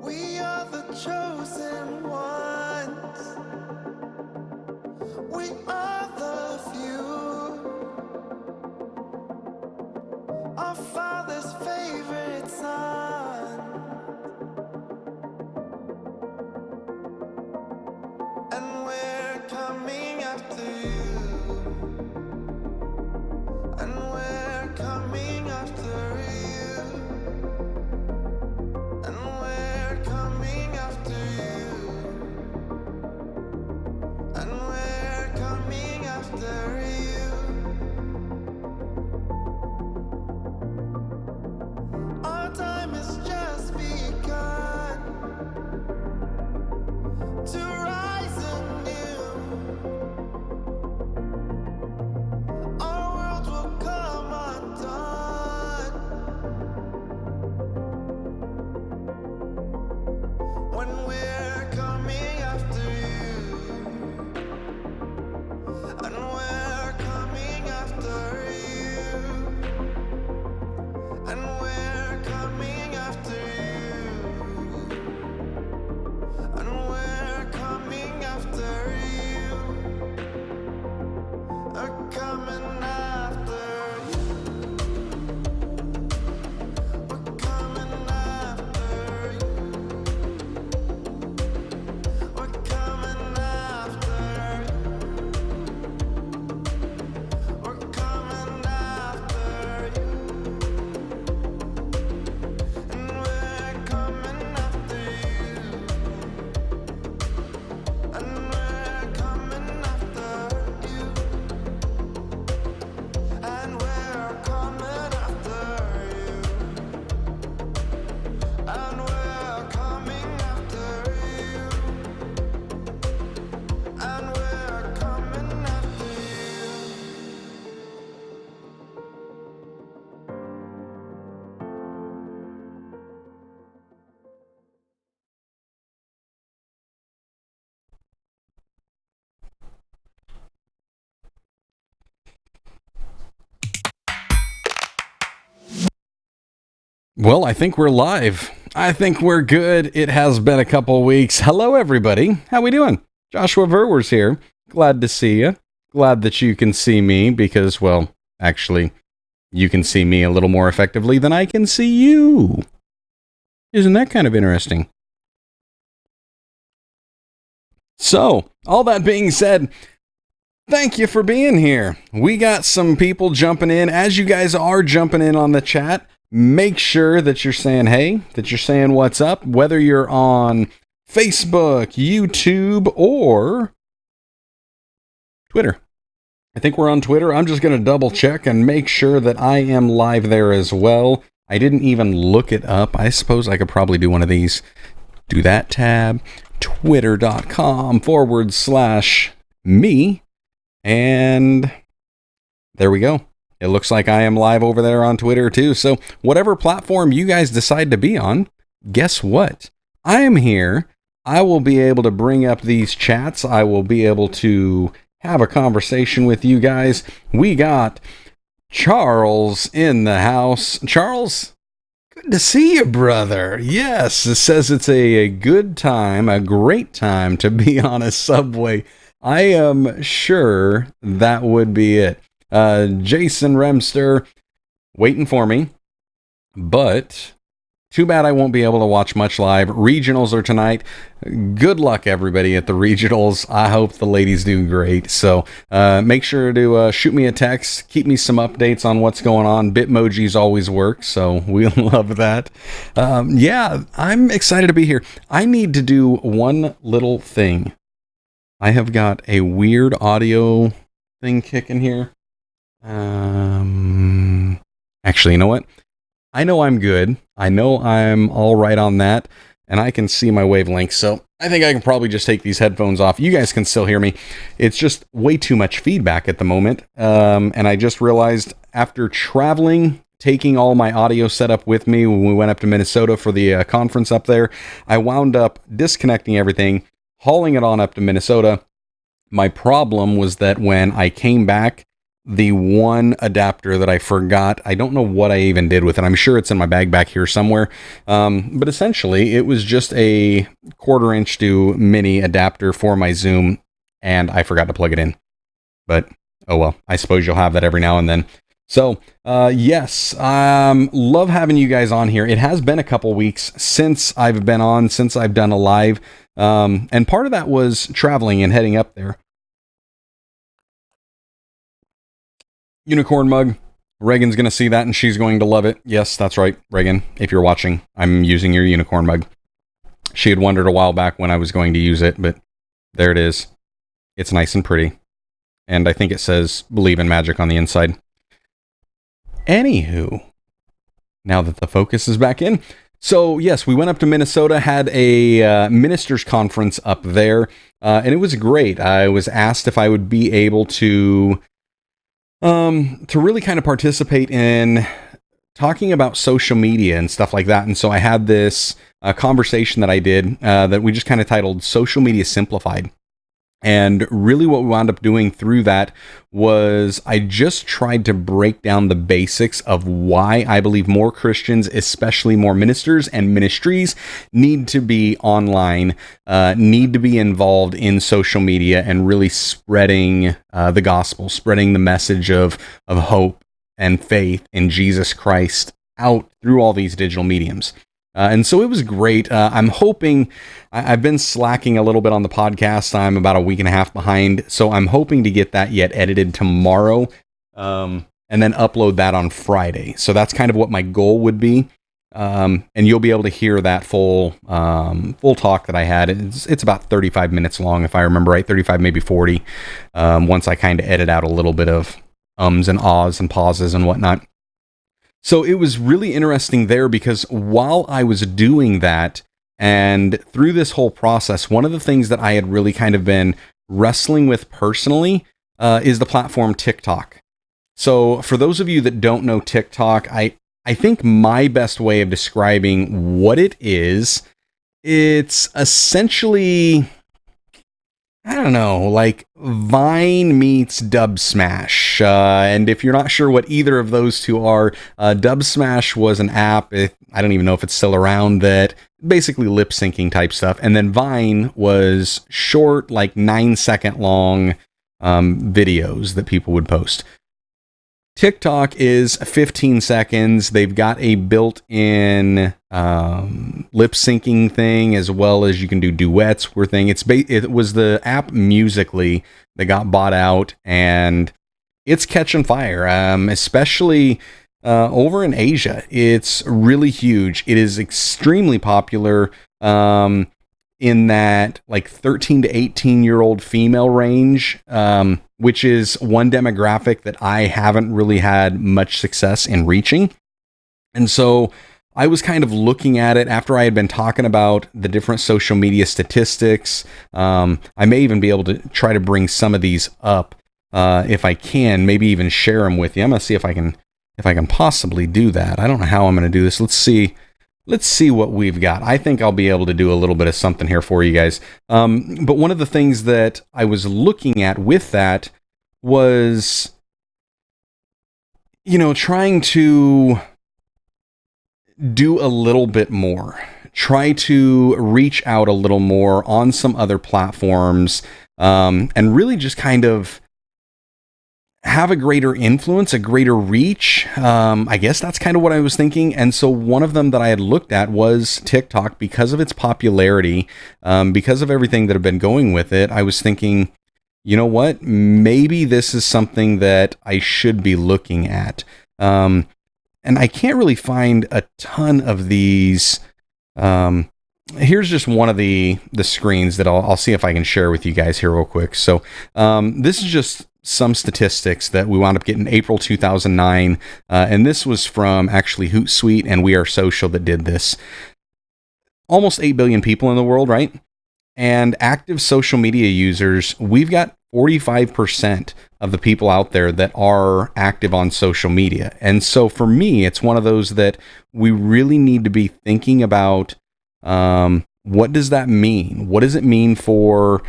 We are the chosen ones. We are the few. Our Father's favorite son. And we're coming after you. And we're coming after you. And we're coming after you. And we're coming after you. Our time has just begun to rise anew. Our world will come undone when we're coming after you. And we're coming after you. And we're coming after you. And we're coming after you. We're coming after you. We're coming after you. We're coming after you. We're coming after you. And we're coming after you. And we're coming after you. And we're coming after you. And we're coming after you. And we're coming after you. Well, I think we're live. I think we're good. It has been a couple weeks. Hello, everybody. How we doing? Joshua Verwers here. Glad to see you. Glad that you can see me because, well, actually, you can see me a little more effectively than I can see you. Isn't that kind of interesting? So, all that being said, thank you for being here. We got some people jumping in. As you guys are jumping in on the chat, make sure that you're saying hey, that you're saying what's up, whether you're on Facebook, YouTube, or Twitter. I think we're on Twitter. I'm just going to double check and make sure that I am live there as well. I didn't even look it up. I suppose I could probably do one of these. Do that tab, twitter.com/me. And there we go. It looks like I am live over there on Twitter too. So whatever platform you guys decide to be on, guess what? I am here. I will be able to bring up these chats. I will be able to have a conversation with you guys. We got Charles in the house. Charles, good to see you, brother. Yes, it says it's a good time, a great time to be on a subway. I am sure that would be it. Jason Remster waiting for me, but too bad I won't be able to watch much live. Regionals are tonight. Good luck, everybody, at the regionals. I hope the ladies do great. So make sure to shoot me a text. Keep me some updates on what's going on. Bitmojis always work, so we love that. Yeah, I'm excited to be here. I need to do one little thing. I have got a weird audio thing kicking here. Actually, you know what? I know I'm good. I know I'm all right on that, and I can see my wavelength, so I think I can probably just take these headphones off. You guys can still hear me. It's just way too much feedback at the moment, and I just realized after traveling, taking all my audio setup with me when we went up to Minnesota for the conference up there, I wound up disconnecting everything, hauling it on up to Minnesota. My problem was that when I came back, the one adapter that I forgot. I don't know what I even did with it. I'm sure it's in my bag back here somewhere. But essentially, it was just a 1/4" to mini adapter for my Zoom, and I forgot to plug it in. But, oh well, I suppose you'll have that every now and then. So, yes, love having you guys on here. It has been a couple weeks since I've been on, since I've done a live. And part of that was traveling and heading up there. Unicorn mug. Reagan's going to see that and she's going to love it. Yes, that's right, Reagan. If you're watching, I'm using your unicorn mug. She had wondered a while back when I was going to use it, but there it is. It's nice and pretty. And I think it says, "Believe in magic" on the inside. Anywho, now that the focus is back in. So, yes, we went up to Minnesota, had a ministers conference up there, and it was great. I was asked if I would be able to really kind of participate in talking about social media and stuff like that. And so I had this conversation that I did that we just kind of titled "Social Media Simplified." And really what we wound up doing through that was I just tried to break down the basics of why I believe more Christians, especially more ministers and ministries, need to be online, need to be involved in social media and really spreading the gospel, spreading the message of hope and faith in Jesus Christ out through all these digital mediums. And so it was great. I'm hoping, I've been slacking a little bit on the podcast. I'm about a week and a half behind. So I'm hoping to get that yet edited tomorrow and then upload that on Friday. So that's kind of what my goal would be. And you'll be able to hear that full talk that I had. It's about 35 minutes long, if I remember right, 35, maybe 40, once I kind of edit out a little bit of ums and ahs and pauses and whatnot. So it was really interesting there because while I was doing that and through this whole process, one of the things that I had really kind of been wrestling with personally is the platform TikTok. So for those of you that don't know TikTok, I think my best way of describing what it is, it's essentially, I don't know, like Vine meets Dub Smash. And if you're not sure what either of those two are, Dub Smash was an app, I don't even know if it's still around, that basically lip syncing type stuff. And then Vine was short, like 9-second long videos that people would post. TikTok is 15 seconds. They've got a built-in lip syncing thing, as well as you can do duets. It was the app Musical.ly that got bought out, and it's catching fire, especially over in Asia. It's really huge. It is extremely popular in that like 13 to 18-year-old female range, which is one demographic that I haven't really had much success in reaching. And so I was kind of looking at it after I had been talking about the different social media statistics. I may even be able to try to bring some of these up if I can, maybe even share them with you. I'm going to see if I can possibly do that. I don't know how I'm going to do this. Let's see what we've got. I think I'll be able to do a little bit of something here for you guys. But one of the things that I was looking at with that was, trying to do a little bit more. Try to reach out a little more on some other platforms, and really just kind of have a greater influence, a greater reach. I guess that's kind of what I was thinking. And so one of them that I had looked at was TikTok because of its popularity, because of everything that had been going with it. I was thinking, you know what? Maybe this is something that I should be looking at. And I can't really find a ton of these. Here's just one of the screens that I'll see if I can share with you guys here real quick. So this is just some statistics that we wound up getting April 2009. And this was from actually Hootsuite and We Are Social that did this. Almost 8 billion people in the world, right? And active social media users, we've got 45% of the people out there that are active on social media. And so for me, it's one of those that we really need to be thinking about, what does that mean? What does it mean for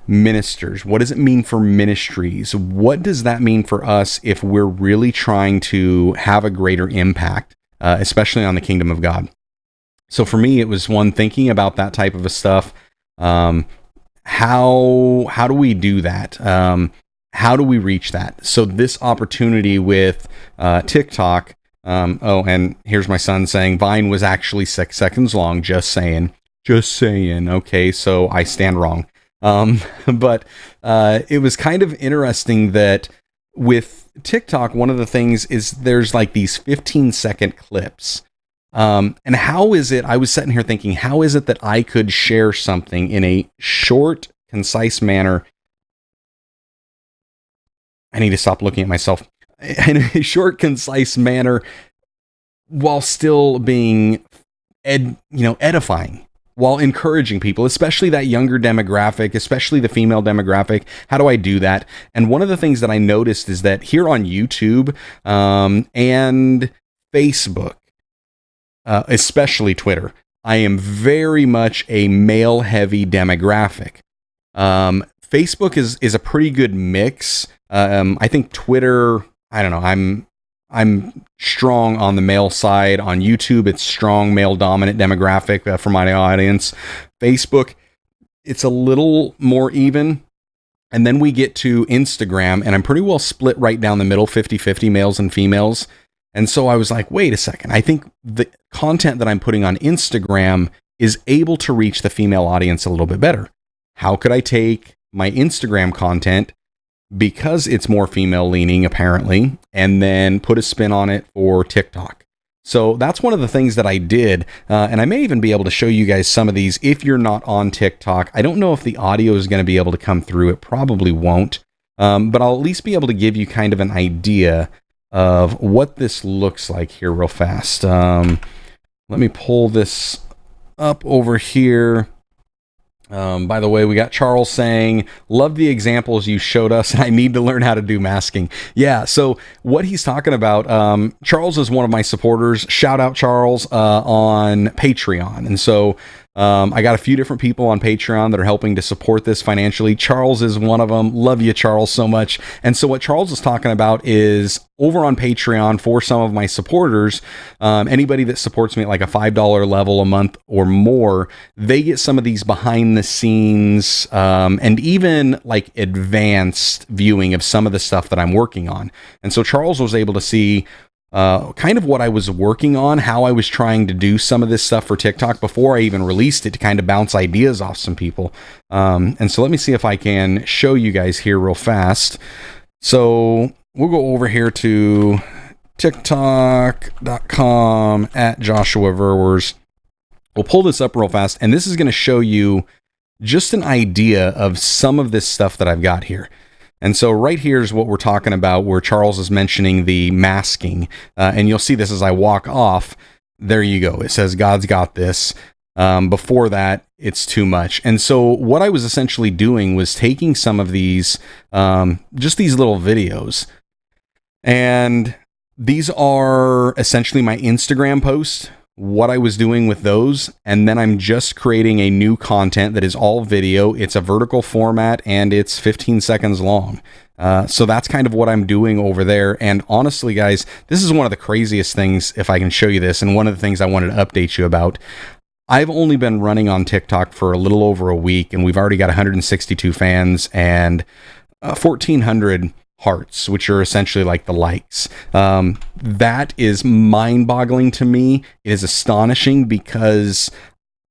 ministers? What does it mean for ministries? What does that mean for us if we're really trying to have a greater impact, especially on the kingdom of God? So for me, it was one, thinking about that type of a stuff. How do we do that? How do we reach that? So this opportunity with TikTok. And here's my son saying Vine was actually 6 seconds long. Just saying. Just saying. Okay, so I stand wrong. But it was kind of interesting that with TikTok, one of the things is there's like these 15-second clips. And how is it, I was sitting here thinking, how is it that I could share something in a short, concise manner? I need to stop looking at myself. In a short, concise manner while still being edifying, while encouraging people, especially that younger demographic, especially the female demographic. How do I do that? And one of the things that I noticed is that here on YouTube and Facebook, especially Twitter, I am very much a male-heavy demographic. Facebook is a pretty good mix. I think Twitter, I don't know, I'm strong on the male side. On YouTube, it's strong male dominant demographic for my audience. Facebook, it's a little more even. And then we get to Instagram, and I'm pretty well split right down the middle, 50-50 males and females. And so I was like, wait a second. I think the content that I'm putting on Instagram is able to reach the female audience a little bit better. How could I take my Instagram content, because it's more female leaning apparently, and then put a spin on it for TikTok? So that's one of the things that I did. And I may even be able to show you guys some of these if you're not on TikTok. I don't know if the audio is going to be able to come through. It probably won't. But I'll at least be able to give you kind of an idea of what this looks like here real fast. Let me pull this up over here. By the way, we got Charles saying, love the examples you showed us. I need to learn how to do masking. Yeah, so what he's talking about, Charles is one of my supporters. Shout out Charles on Patreon. And so I got a few different people on Patreon that are helping to support this financially. Charles is one of them. Love you, Charles, so much. And so what Charles is talking about is over on Patreon for some of my supporters, anybody that supports me at like a $5 level a month or more, they get some of these behind the scenes and even like advanced viewing of some of the stuff that I'm working on. And so Charles was able to see kind of what I was working on, how I was trying to do some of this stuff for TikTok before I even released it, to kind of bounce ideas off some people. And so let me see if I can show you guys here real fast. So we'll go over here to tiktok.com at Joshua Verwers. We'll pull this up real fast, and this is going to show you just an idea of some of this stuff that I've got here. And so right here is what we're talking about, where Charles is mentioning the masking. And you'll see this as I walk off. There you go. It says, God's got this. Before that, it's too much. And so what I was essentially doing was taking some of these, just these little videos. And these are essentially my Instagram posts, what I was doing with those, and then I'm just creating a new content that is all video. It's a vertical format, and it's 15 seconds long. So that's kind of what I'm doing over there. And honestly, guys, this is one of the craziest things, if I can show you this, and one of the things I wanted to update you about. I've only been running on TikTok for a little over a week, and we've already got 162 fans and 1,400 hearts, which are essentially like the likes. That is mind-boggling to me. It is astonishing because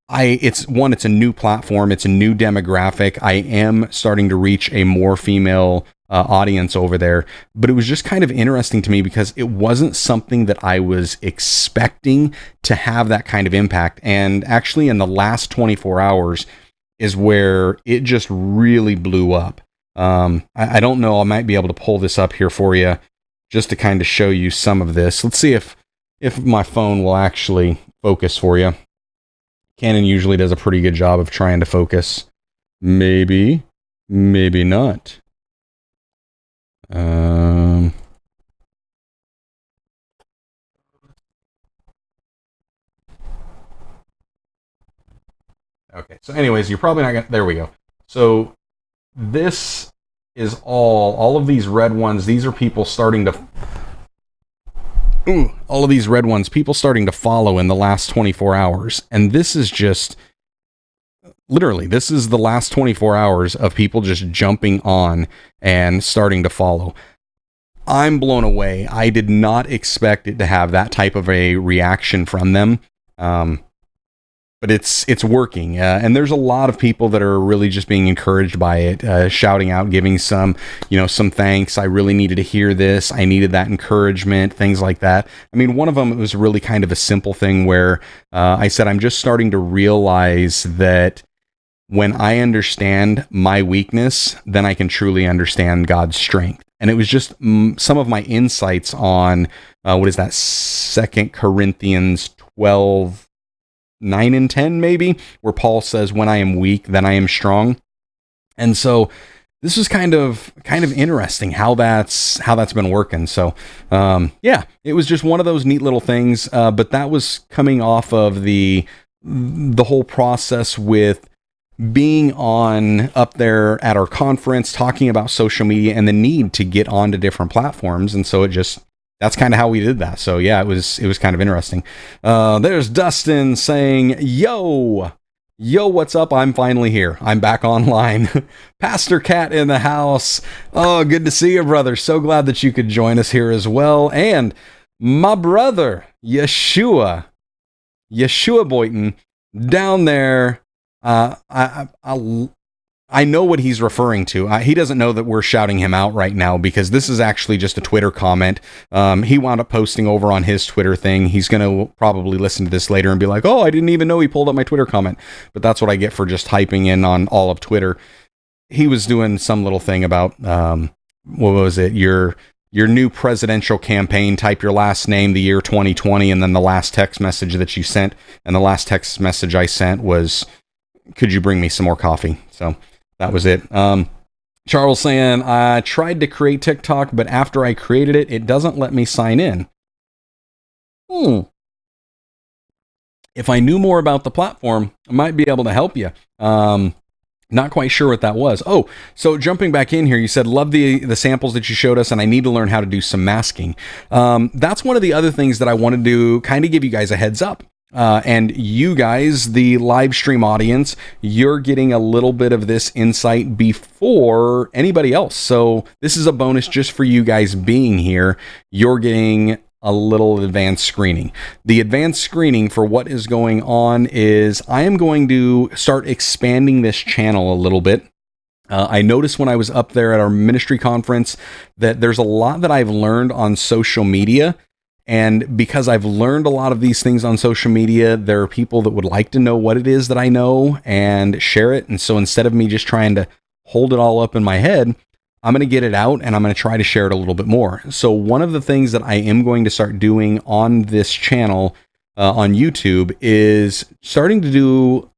it's a new platform. It's a new demographic. I am starting to reach a more female audience over there, but it was just kind of interesting to me because it wasn't something that I was expecting to have that kind of impact. And actually in the last 24 hours is where it just really blew up. I don't know. I might be able to pull this up here for you just to kind of show you some of this. Let's see if my phone will actually focus for you. Canon usually does a pretty good job of trying to focus. Maybe not. Okay. So anyways, you're probably not gonna, there we go. So this is all of these red ones. These are people starting to, all of these red ones, people starting to follow in the last 24 hours. And this is just, literally, this is the last 24 hours of people just jumping on and starting to follow. I'm blown away. I did not expect it to have that type of a reaction from them. But it's working. And there's a lot of people that are really just being encouraged by it, shouting out, giving some thanks. I really needed to hear this. I needed that encouragement, things like that. I mean, one of them, it was really kind of a simple thing where I said, I'm just starting to realize that when I understand my weakness, then I can truly understand God's strength. And it was just some of my insights on, what is that, 2 Corinthians 12, 9 and 10 maybe, where Paul says, when I am weak, then I am strong. And so this is kind of interesting how that's been working. So, yeah, it was just one of those neat little things. But that was coming off of the whole process with being on up there at our conference, talking about social media and the need to get onto different platforms. And so that's kind of how we did that. So yeah, it was kind of interesting. There's Dustin saying, yo, what's up? I'm finally here. I'm back online. Pastor Cat in the house. Oh, good to see you, brother. So glad that you could join us here as well. And my brother, Yeshua Boyton, down there. I know what he's referring to. He doesn't know that we're shouting him out right now because this is actually just a Twitter comment. He wound up posting over on his Twitter thing. He's going to probably listen to this later and be like, oh, I didn't even know he pulled up my Twitter comment. But that's what I get for just hyping in on all of Twitter. He was doing some little thing about, what was it? Your new presidential campaign, type your last name, the year 2020, and then the last text message that you sent. And the last text message I sent was, could you bring me some more coffee? So that was it. Charles saying, I tried to create TikTok, but after I created it, it doesn't let me sign in. If I knew more about the platform, I might be able to help you. Not quite sure what that was. Oh, so jumping back in here, you said, love the samples that you showed us, and I need to learn how to do some masking. That's one of the other things that I wanted to kind of give you guys a heads up. And you guys, the live stream audience, you're getting a little bit of this insight before anybody else. So this is a bonus just for you guys being here. You're getting a little advanced screening. The advanced screening for what is going on is I am going to start expanding this channel a little bit. I noticed when I was up there at our ministry conference that there's a lot that I've learned on social media. And because I've learned a lot of these things on social media, there are people that would like to know what it is that I know and share it. And so instead of me just trying to hold it all up in my head, I'm going to get it out and I'm going to try to share it a little bit more. So one of the things that I am going to start doing on this channel on YouTube is starting to do,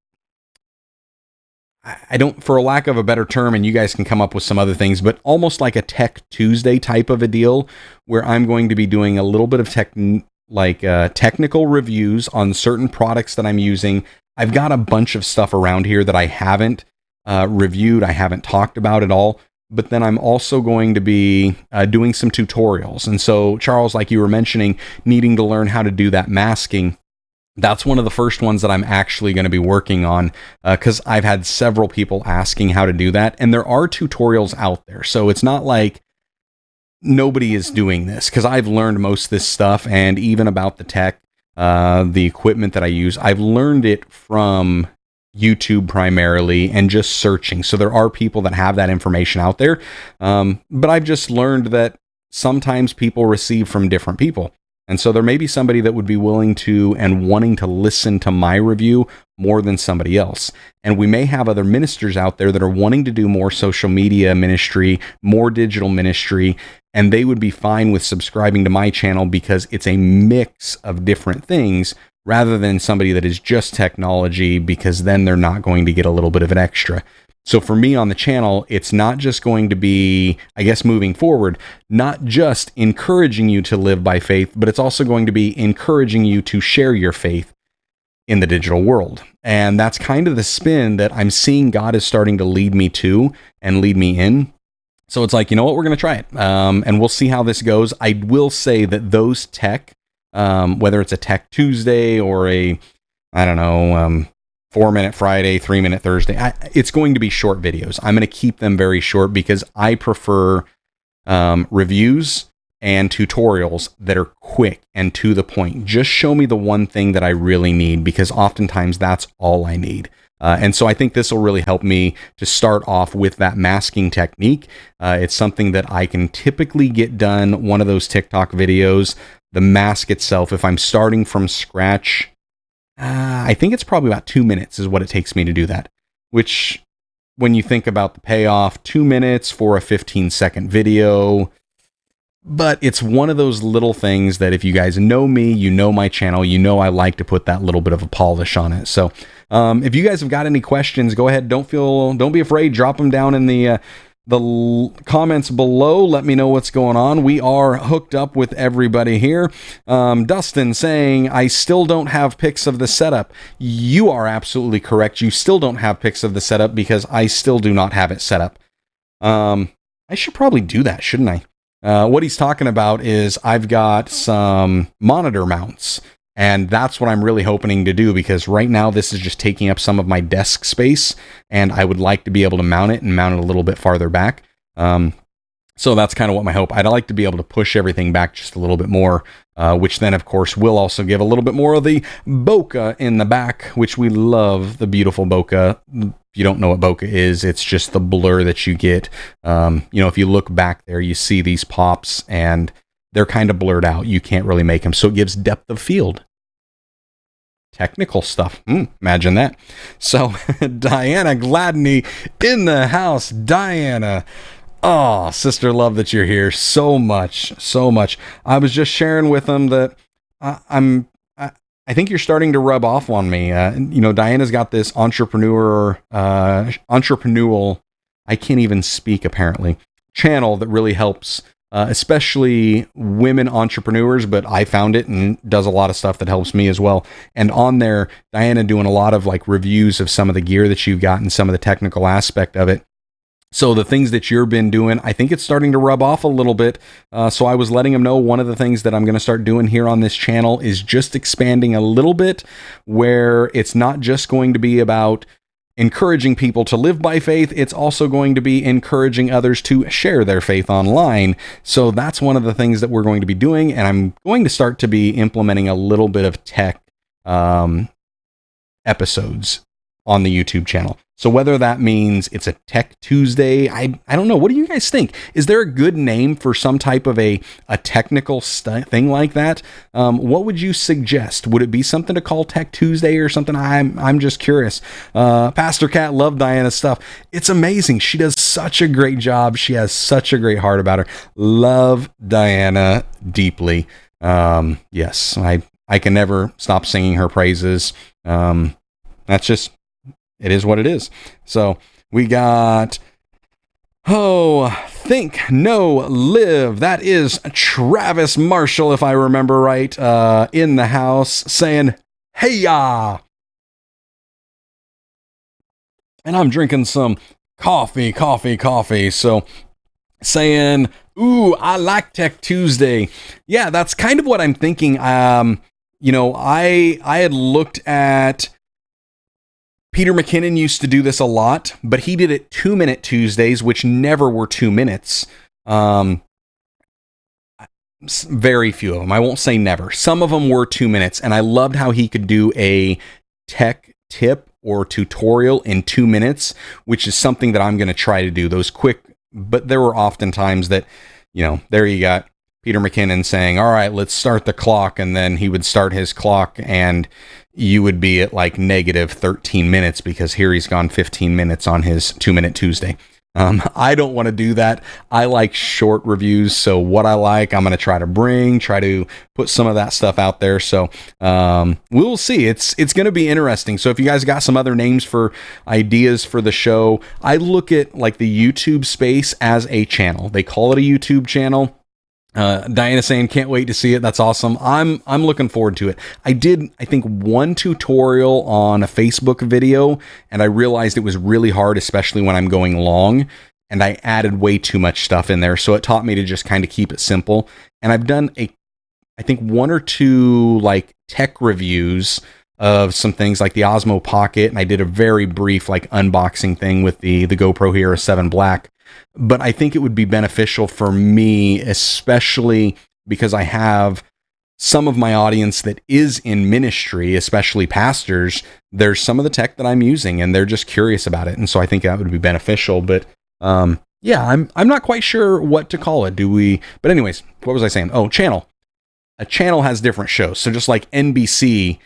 for a lack of a better term, and you guys can come up with some other things, but almost like a Tech Tuesday type of a deal where I'm going to be doing a little bit of technical reviews on certain products that I'm using. I've got a bunch of stuff around here that I haven't reviewed, I haven't talked about at all, but then I'm also going to be doing some tutorials. And so, Charles, like you were mentioning, needing to learn how to do that masking, that's one of the first ones that I'm actually going to be working on because I've had several people asking how to do that. And there are tutorials out there. So it's not like nobody is doing this because I've learned most of this stuff. And even about the tech, the equipment that I use, I've learned it from YouTube primarily and just searching. So there are people that have that information out there. But I've just learned that sometimes people receive from different people. And so there may be somebody that would be willing to and wanting to listen to my review more than somebody else. And we may have other ministers out there that are wanting to do more social media ministry, more digital ministry, and they would be fine with subscribing to my channel because it's a mix of different things rather than somebody that is just technology, because then they're not going to get a little bit of an extra. So for me on the channel, it's not just going to be, I guess, moving forward, not just encouraging you to live by faith, but it's also going to be encouraging you to share your faith in the digital world. And that's kind of the spin that I'm seeing God is starting to lead me to and lead me in. So it's like, you know what, we're going to try it. And we'll see how this goes. I will say that those tech, whether it's a Tech Tuesday or a, I don't know, 4-minute Friday, 3-minute Thursday, it's going to be short videos. I'm going to keep them very short because I prefer reviews and tutorials that are quick and to the point. Just show me the one thing that I really need, because oftentimes that's all I need. And so I think this will really help me to start off with that masking technique. It's something that I can typically get done. One of those TikTok videos, the mask itself, if I'm starting from scratch, I think it's probably about 2 minutes is what it takes me to do that, which when you think about the payoff, 2 minutes for a 15-second video. But it's one of those little things that if you guys know me, you know my channel, you know I like to put that little bit of a polish on it. So if you guys have got any questions, go ahead. Don't be afraid. Drop them down in the comments below. Let me know what's going on. We are hooked up with everybody here. Dustin saying, I still don't have pics of the setup. You are absolutely correct. You still don't have pics of the setup because I still do not have it set up. I should probably do that, shouldn't I? What he's talking about is I've got some monitor mounts, and that's what I'm really hoping to do, because right now this is just taking up some of my desk space, and I would like to be able to mount it a little bit farther back. So that's kind of what my hope. I'd like to be able to push everything back just a little bit more, which then, of course, will also give a little bit more of the bokeh in the back, which we love, the beautiful bokeh. If you don't know what bokeh is, it's just the blur that you get. If you look back there, you see these pops, and they're kind of blurred out. You can't really make them, so it gives depth of field. Technical stuff. Imagine that. So, Diana Gladney in the house. Diana. Oh, sister, love that you're here so much. I was just sharing with them that I think you're starting to rub off on me. Diana's got this entrepreneurial, I can't even speak apparently, channel that really helps, especially women entrepreneurs, but I found it and does a lot of stuff that helps me as well. And on there, Diana doing a lot of like reviews of some of the gear that you've got and some of the technical aspect of it. So the things that you've been doing, I think it's starting to rub off a little bit. So I was letting them know one of the things that I'm going to start doing here on this channel is just expanding a little bit, where it's not just going to be about encouraging people to live by faith. It's also going to be encouraging others to share their faith online. So that's one of the things that we're going to be doing. And I'm going to start to be implementing a little bit of tech episodes on the YouTube channel. So whether that means it's a Tech Tuesday, I don't know. What do you guys think? Is there a good name for some type of a technical thing like that? What would you suggest? Would it be something to call Tech Tuesday or something? I'm just curious. Pastor Cat, love Diana's stuff. It's amazing. She does such a great job. She has such a great heart about her. Love Diana deeply. Yes, I can never stop singing her praises. That's just, it is what it is. So we got, Think, No, Live. That is Travis Marshall, if I remember right, in the house saying, hey ya. And I'm drinking some coffee. So saying, ooh, I like Tech Tuesday. Yeah, that's kind of what I'm thinking. I had looked at, Peter McKinnon used to do this a lot, but he did it 2-minute Tuesdays, which never were 2 minutes. Very few of them. I won't say never. Some of them were 2 minutes, and I loved how he could do a tech tip or tutorial in 2 minutes, which is something that I'm going to try to do. Those quick, but there were often times that, there you got Peter McKinnon saying, all right, let's start the clock. And then he would start his clock and you would be at like negative 13 minutes because here he's gone 15 minutes on his 2-minute Tuesday. I don't want to do that. I like short reviews. So what I like, I'm going to try to put some of that stuff out there. So we'll see. It's going to be interesting. So if you guys got some other names for ideas for the show, I look at like the YouTube space as a channel. They call it a YouTube channel. Diana saying, can't wait to see it. That's awesome. I'm looking forward to it. I did, I think, one tutorial on a Facebook video, and I realized it was really hard, especially when I'm going long, and I added way too much stuff in there. So it taught me to just kind of keep it simple. And I've done I think one or two like tech reviews of some things like the Osmo Pocket, and I did a very brief like unboxing thing with the GoPro Hero 7 Black. But I think it would be beneficial for me, especially because I have some of my audience that is in ministry, especially pastors. There's some of the tech that I'm using and they're just curious about it. And so I think that would be beneficial. But yeah, I'm not quite sure what to call it. But anyways, what was I saying? Oh, channel. A channel has different shows. So just like NBC,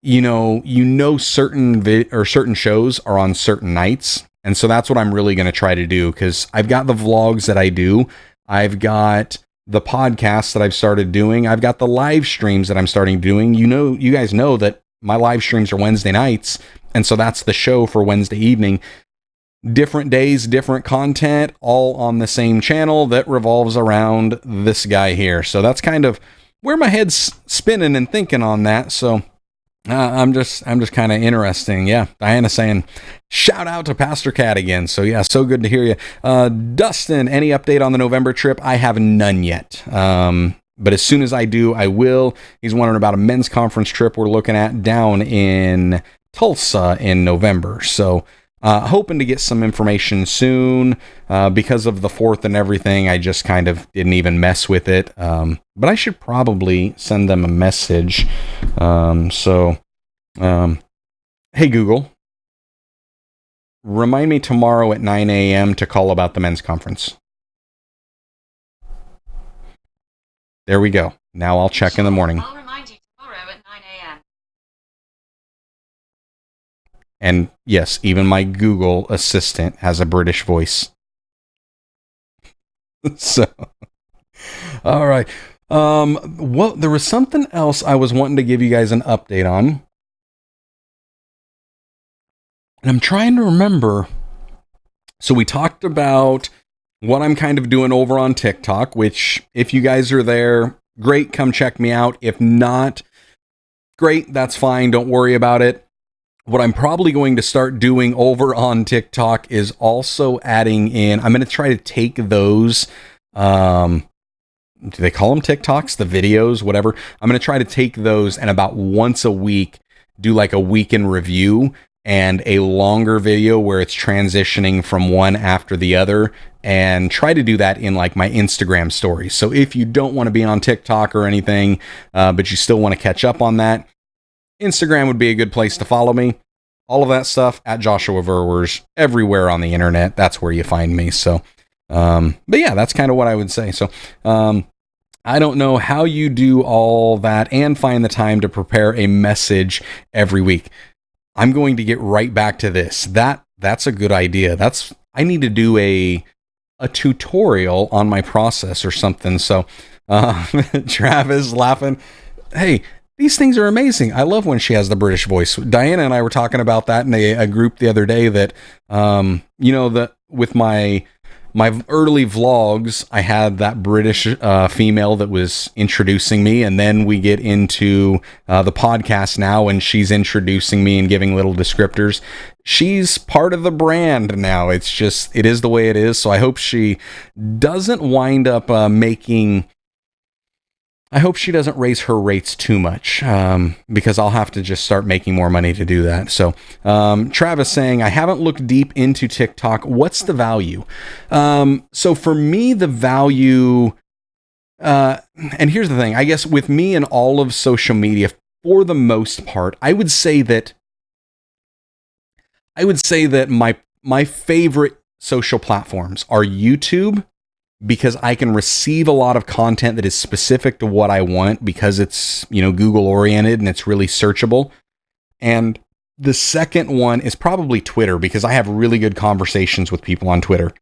you know, certain shows are on certain nights. And so that's what I'm really going to try to do, because I've got the vlogs that I do. I've got the podcasts that I've started doing. I've got the live streams that I'm starting doing. You guys know that my live streams are Wednesday nights. And so that's the show for Wednesday evening. Different days, different content, all on the same channel that revolves around this guy here. So that's kind of where my head's spinning and thinking on that. So I'm just kind of interesting. Yeah. Diana saying, shout out to Pastor Cat again. So yeah, so good to hear you. Dustin, any update on the November trip? I have none yet. But as soon as I do, I will. He's wondering about a men's conference trip we're looking at down in Tulsa in November. So hoping to get some information soon. Because of the 4th and everything, I just kind of didn't even mess with it. But I should probably send them a message. Hey Google, remind me tomorrow at 9 a.m. to call about the men's conference. There we go. Now I'll check in the morning. I'll remind you tomorrow at 9 a.m. And yes, even my Google Assistant has a British voice. So, all right. Well, there was something else I was wanting to give you guys an update on. And I'm trying to remember. So we talked about what I'm kind of doing over on TikTok, which if you guys are there, great, come check me out. If not, great, that's fine. Don't worry about it. What I'm probably going to start doing over on TikTok is also adding in, I'm going to try to take those, do they call them TikToks? The videos, whatever. I'm going to try to take those and about once a week, do like a week in review and a longer video where it's transitioning from one after the other, and try to do that in like my Instagram stories. So if you don't want to be on TikTok or anything, but you still want to catch up on that, Instagram would be a good place to follow me. All of that stuff at Joshua Verwers, everywhere on the internet. That's where you find me. So, but yeah, that's kind of what I would say. So, I don't know how you do all that and find the time to prepare a message every week. I'm going to get right back to this. That's a good idea. I need to do a tutorial on my process or something. So, Travis laughing. Hey, these things are amazing. I love when she has the British voice. Diana and I were talking about that in a group the other day that, that with my early vlogs, I had that British female that was introducing me, and then we get into the podcast now, and she's introducing me and giving little descriptors. She's part of the brand now. It is the way it is. So I hope she doesn't wind up I hope she doesn't raise her rates too much, because I'll have to just start making more money to do that. So, Travis saying, I haven't looked deep into TikTok. What's the value? So for me, the value, and here's the thing, I guess with me and all of social media, for the most part, I would say that my favorite social platforms are YouTube, because I can receive a lot of content that is specific to what I want, because it's, Google oriented and it's really searchable. And the second one is probably Twitter, because I have really good conversations with people on Twitter.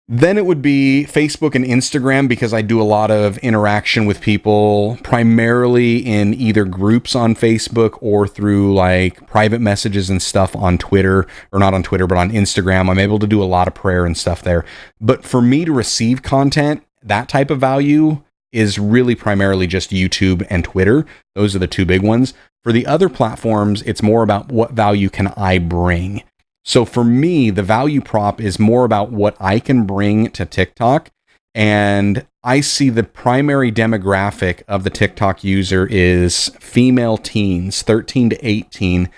Then it would be Facebook and Instagram, because I do a lot of interaction with people, primarily in either groups on Facebook or through like private messages and stuff on Twitter, or not on Twitter, but on Instagram. I'm able to do a lot of prayer and stuff there. But for me to receive content, that type of value is really primarily just YouTube and Twitter. Those are the two big ones. For the other platforms, it's more about what value can I bring. So for me, the value prop is more about what I can bring to TikTok. And I see the primary demographic of the TikTok user is female teens, 13 to 18.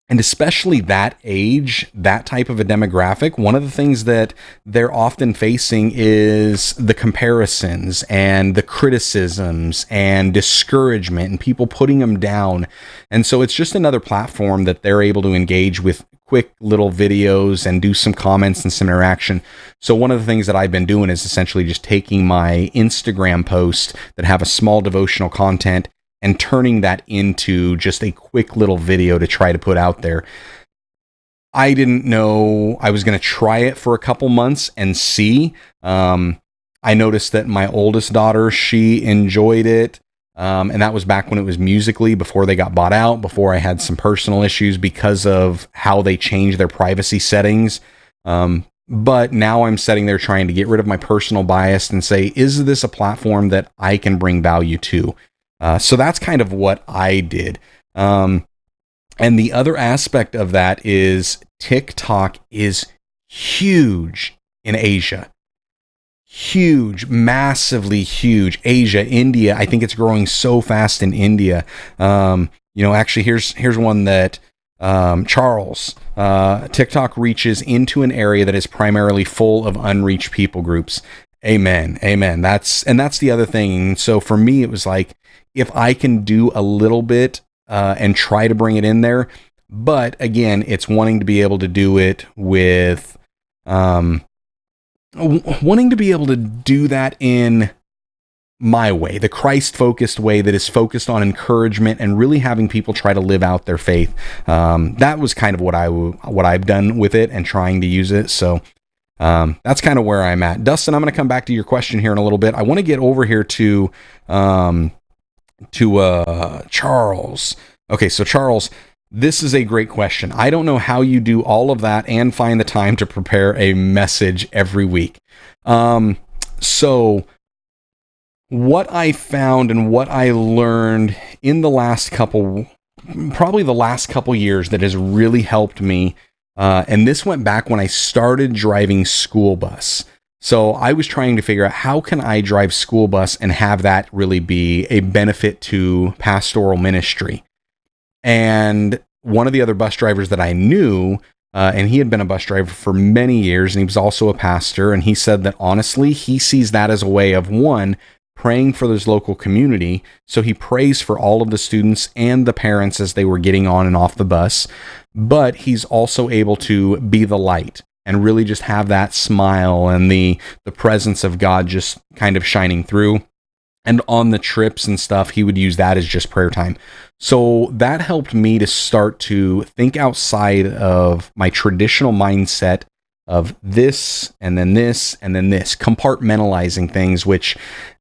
And especially that age, that type of a demographic, one of the things that they're often facing is the comparisons and the criticisms and discouragement and people putting them down. And so it's just another platform that they're able to engage with quick little videos and do some comments and some interaction. So one of the things that I've been doing is essentially just taking my Instagram posts that have a small devotional content and turning that into just a quick little video to try to put out there. I didn't know I was going to try it for a couple months and see. I noticed that my oldest daughter, she enjoyed it. And that was back when it was Musical.ly, before they got bought out, before I had some personal issues because of how they changed their privacy settings. But now I'm sitting there trying to get rid of my personal bias and say, is this a platform that I can bring value to? So that's kind of what I did. And the other aspect of that is TikTok is huge in Asia. Huge, massively huge. Asia, India, I think it's growing so fast in India. Actually, here's one that Charles, TikTok reaches into an area that is primarily full of unreached people groups. Amen. That's the other thing. So for me, it was like, if I can do a little bit and try to bring it in there, but again, it's wanting to be able to do it with, wanting to be able to do that in my way, the Christ-focused way that is focused on encouragement and really having people try to live out their faith. That was kind of what I've done with it and trying to use it. So that's kind of where I'm at. Dustin, I'm going to come back to your question here in a little bit. I want to get over here to Charles. Okay, so Charles, this is a great question. I don't know how you do all of that and find the time to prepare a message every week. So what I found and what I learned in the last couple years that has really helped me, and this went back when I started driving school bus. So I was trying to figure out, how can I drive school bus and have that really be a benefit to pastoral ministry? And one of the other bus drivers that I knew, and he had been a bus driver for many years, and he was also a pastor, and he said that honestly, he sees that as a way of, one, praying for his local community. So he prays for all of the students and the parents as they were getting on and off the bus, but he's also able to be the light and really just have that smile and the presence of God just kind of shining through. And on the trips and stuff, he would use that as just prayer time. So that helped me to start to think outside of my traditional mindset of this, and then this, and then this, compartmentalizing things, which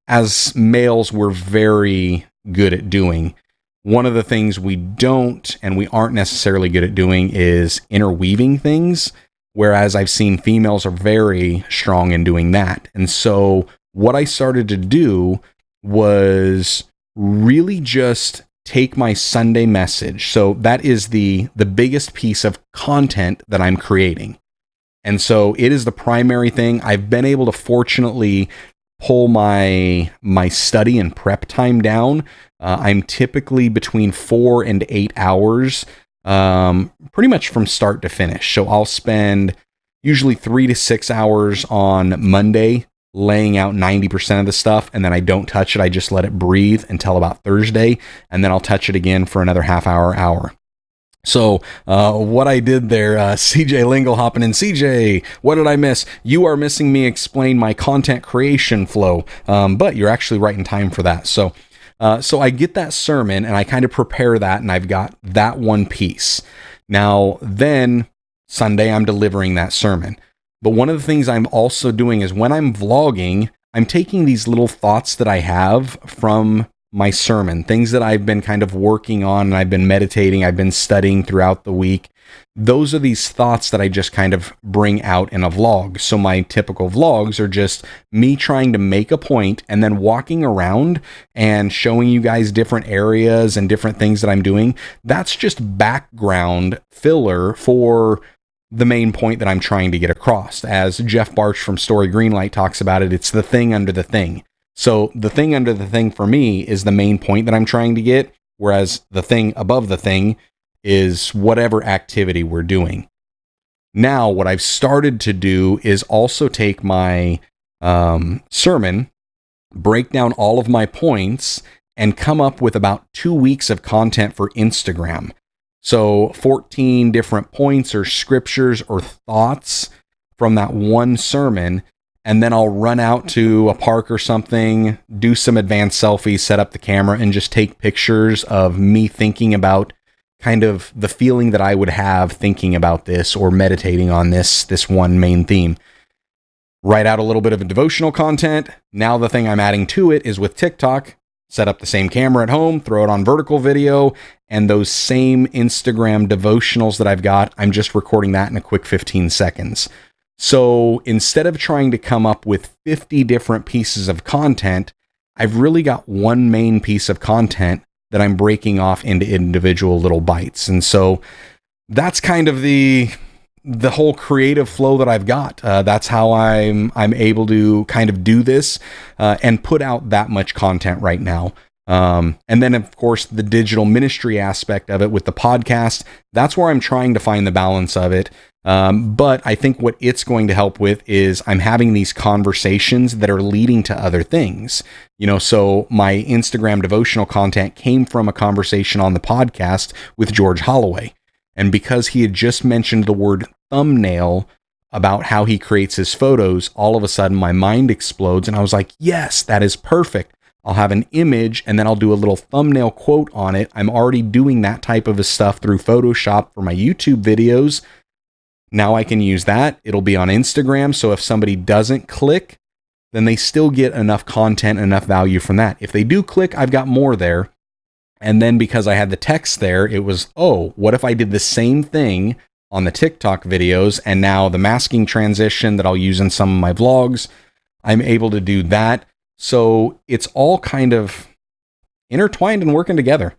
as males, we're very good at doing. One of the things we don't, and we aren't necessarily good at doing, is interweaving things, whereas I've seen females are very strong in doing that. And so what I started to do was really just take my Sunday message. So that is the biggest piece of content that I'm creating. And so it is the primary thing. I've been able to fortunately pull my study and prep time down. I'm typically between 4 and 8 hours, pretty much from start to finish. So I'll spend usually 3 to 6 hours on Monday laying out 90% of the stuff, and then I don't touch it. I just let it breathe until about Thursday, and then I'll touch it again for another half hour. So what I did there, CJ Lingle hopping in. CJ, what did I miss? You are missing me explain my content creation flow, but you're actually right in time for that. So I get that sermon and I kind of prepare that, and I've got that one piece. Now, then Sunday, I'm delivering that sermon. But one of the things I'm also doing is when I'm vlogging, I'm taking these little thoughts that I have from my sermon, things that I've been kind of working on and I've been meditating, I've been studying throughout the week. Those are these thoughts that I just kind of bring out in a vlog. So my typical vlogs are just me trying to make a point and then walking around and showing you guys different areas and different things that I'm doing. That's just background filler for the main point that I'm trying to get across. As Jeff Barch from Story Greenlight talks about it, it's the thing under the thing. So the thing under the thing for me is the main point that I'm trying to get, whereas the thing above the thing is whatever activity we're doing. Now, what I've started to do is also take my sermon, break down all of my points, and come up with about 2 weeks of content for Instagram. So 14 different points or scriptures or thoughts from that one sermon. And then I'll run out to a park or something, do some advanced selfies, set up the camera, and just take pictures of me thinking about kind of the feeling that I would have thinking about this or meditating on this one main theme. Write out a little bit of a devotional content. Now the thing I'm adding to it is with TikTok, set up the same camera at home, throw it on vertical video, and those same Instagram devotionals that I've got, I'm just recording that in a quick 15 seconds. So instead of trying to come up with 50 different pieces of content, I've really got one main piece of content that I'm breaking off into individual little bites. And so that's kind of the whole creative flow that I've got. That's how I'm able to kind of do this and put out that much content right now. And then, of course, the digital ministry aspect of it with the podcast, that's where I'm trying to find the balance of it. But I think what it's going to help with is I'm having these conversations that are leading to other things. So my Instagram devotional content came from a conversation on the podcast with George Holloway. And because he had just mentioned the word thumbnail about how he creates his photos, all of a sudden my mind explodes and I was like, yes, that is perfect. I'll have an image and then I'll do a little thumbnail quote on it. I'm already doing that type of stuff through Photoshop for my YouTube videos. Now I can use that. It'll be on Instagram. So if somebody doesn't click, then they still get enough content, enough value from that. If they do click, I've got more there. And then because I had the text there, it was, oh, what if I did the same thing on the TikTok videos and now the masking transition that I'll use in some of my vlogs, I'm able to do that. So it's all kind of intertwined and working together.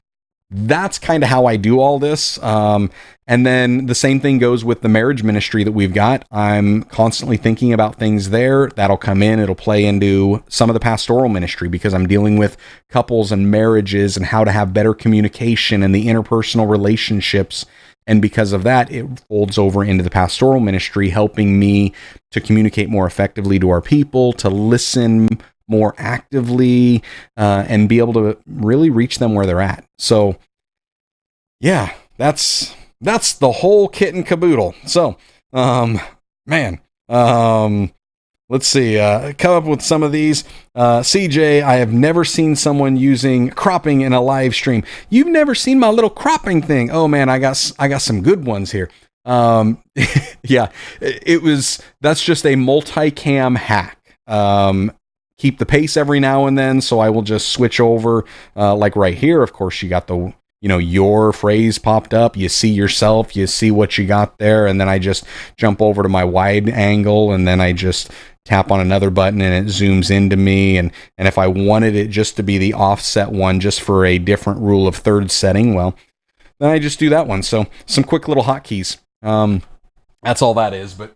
That's kind of how I do all this. And then the same thing goes with the marriage ministry that we've got. I'm constantly thinking about things there that'll come in. It'll play into some of the pastoral ministry because I'm dealing with couples and marriages and how to have better communication and the interpersonal relationships. And because of that, it folds over into the pastoral ministry, helping me to communicate more effectively to our people, to listen more actively, and be able to really reach them where they're at. So yeah, that's the whole kit and caboodle. So, let's see, come up with some of these. CJ, I have never seen someone using cropping in a live stream. You've never seen my little cropping thing. Oh man, I got some good ones here. Yeah, that's just a multicam hack. Keep the pace every now and then. So I will just switch over, like right here. Of course, you got the, your phrase popped up. You see yourself, you see what you got there. And then I just jump over to my wide angle and then I just tap on another button and it zooms into me. And if I wanted it just to be the offset one, just for a different rule of thirds setting, well, then I just do that one. So some quick little hotkeys. That's all that is, but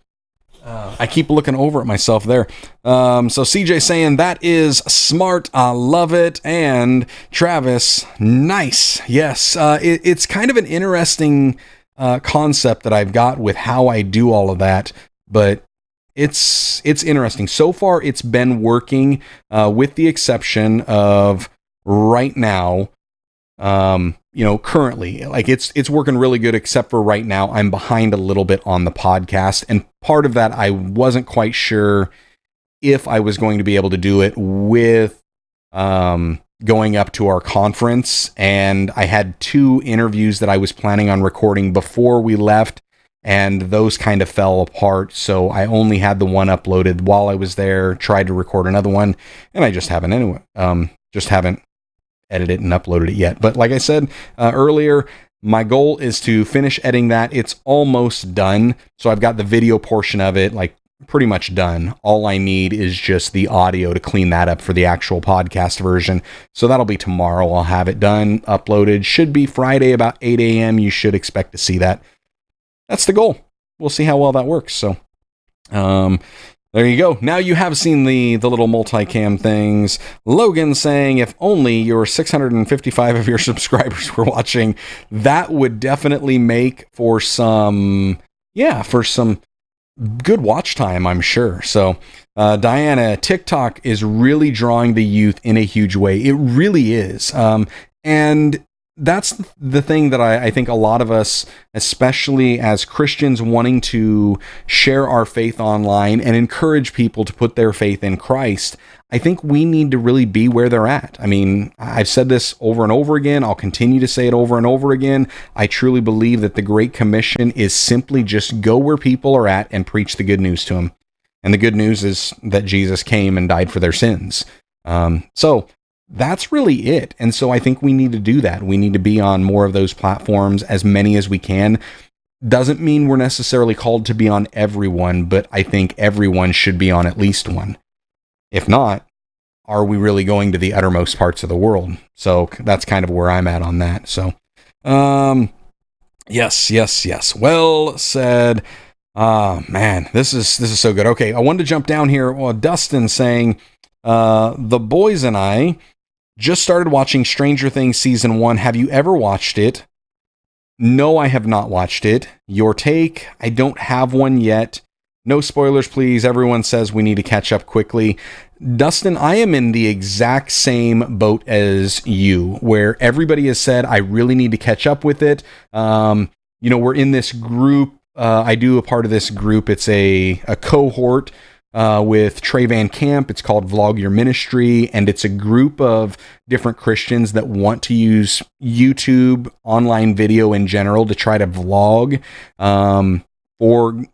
I keep looking over at myself there. So CJ saying that is smart. I love it. And Travis, nice. Yes. It's kind of an interesting concept that I've got with how I do all of that, but it's interesting. So far, it's been working, with the exception of right now. Currently, like it's working really good, except for right now, I'm behind a little bit on the podcast. And part of that, I wasn't quite sure if I was going to be able to do it with, going up to our conference. And I had 2 interviews that I was planning on recording before we left, and those kind of fell apart. So I only had the one uploaded while I was there, tried to record another one, and I just haven't edited it and uploaded it yet. But like I said earlier, my goal is to finish editing that. It's almost done. So I've got the video portion of it like pretty much done. All I need is just the audio to clean that up for the actual podcast version. So that'll be tomorrow. I'll have it done, uploaded. Should be Friday about 8 a.m. You should expect to see that. That's the goal. We'll see how well that works. So, there you go. Now you have seen the little multicam things. Logan saying, if only your 655 of your subscribers were watching, that would definitely make for some good watch time, I'm sure. So, Diana, TikTok is really drawing the youth in a huge way. It really is. And that's the thing that I think a lot of us, especially as Christians wanting to share our faith online and encourage people to put their faith in Christ, I think we need to really be where they're at. I mean, I've said this over and over again. I'll continue to say it over and over again. I truly believe that the Great Commission is simply just go where people are at and preach the good news to them. And the good news is that Jesus came and died for their sins. So that's really it. And so I think we need to do that. We need to be on more of those platforms, as many as we can. Doesn't mean we're necessarily called to be on everyone, but I think everyone should be on at least one. If not, are we really going to the uttermost parts of the world? So that's kind of where I'm at on that. So, yes. Well said. Man, this is so good. Okay. I wanted to jump down here. Well, Dustin saying, the boys and I just started watching Stranger Things season 1. Have you ever watched it? No, I have not watched it. Your take? I don't have one yet. No spoilers, please. Everyone says we need to catch up quickly. Dustin, I am in the exact same boat as you, where everybody has said, I really need to catch up with it. We're in this group. I do a part of this group. It's a cohort with Trey Van Camp. It's called Vlog Your Ministry, and it's a group of different Christians that want to use YouTube, online video in general, to try to vlog for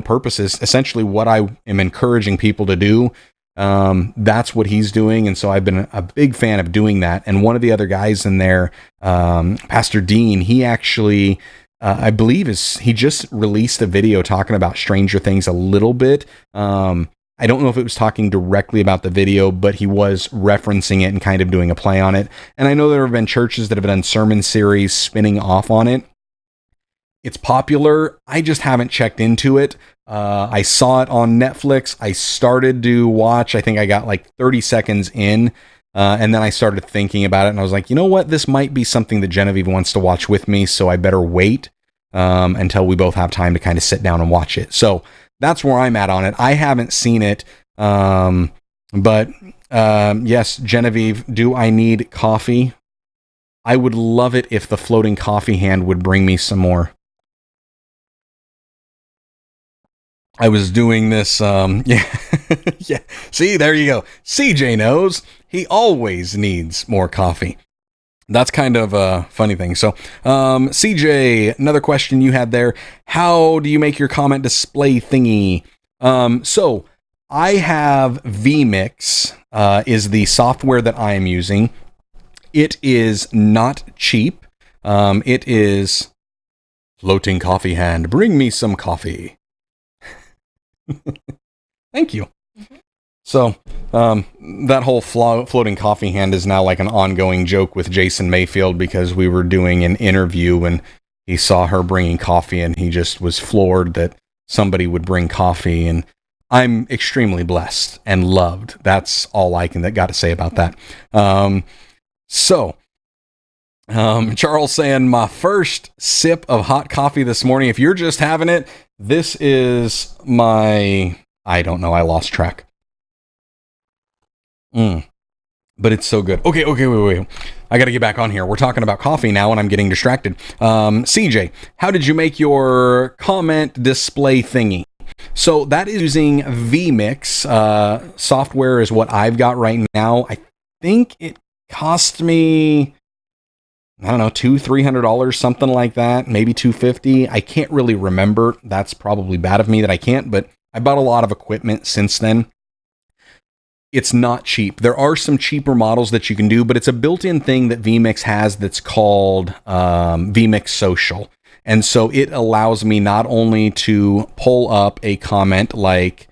purposes. Essentially, what I am encouraging people to do, that's what he's doing, and so I've been a big fan of doing that. And one of the other guys in there, Pastor Dean, he actually, I believe he just released a video talking about Stranger Things a little bit. I don't know if it was talking directly about the video, but he was referencing it and kind of doing a play on it. And I know there have been churches that have done sermon series spinning off on it. It's popular. I just haven't checked into it. I saw it on Netflix. I started to watch. I think I got like 30 seconds in. And then I started thinking about it, and I was like, you know what? This might be something that Genevieve wants to watch with me, so I better wait until we both have time to kind of sit down and watch it. So that's where I'm at on it. I haven't seen it, but yes, Genevieve, do I need coffee? I would love it if the floating coffee hand would bring me some more. I was doing this, yeah. See, there you go. CJ knows he always needs more coffee. That's kind of a funny thing. So, CJ, another question you had there. How do you make your comment display thingy? So I have vMix, is the software that I am using. It is not cheap. It is floating coffee hand. Bring me some coffee. Thank you. Mm-hmm. So, that whole floating coffee hand is now like an ongoing joke with Jason Mayfield, because we were doing an interview and he saw her bringing coffee and he just was floored that somebody would bring coffee. And I'm extremely blessed and loved. That's all I got to say about that. Charles saying, my first sip of hot coffee this morning. If you're just having it, this is I don't know. I lost track. But it's so good. Okay, wait. I got to get back on here. We're talking about coffee now and I'm getting distracted. CJ, how did you make your comment display thingy? So that is using vMix. Software is what I've got right now. I think it cost me, I don't know, $200-$300, something like that. Maybe $250. I can't really remember. That's probably bad of me that I can't, but I bought a lot of equipment since then. it's not cheap. There are some cheaper models that you can do, but it's a built-in thing that vMix has that's called vMix Social. And so it allows me not only to pull up a comment like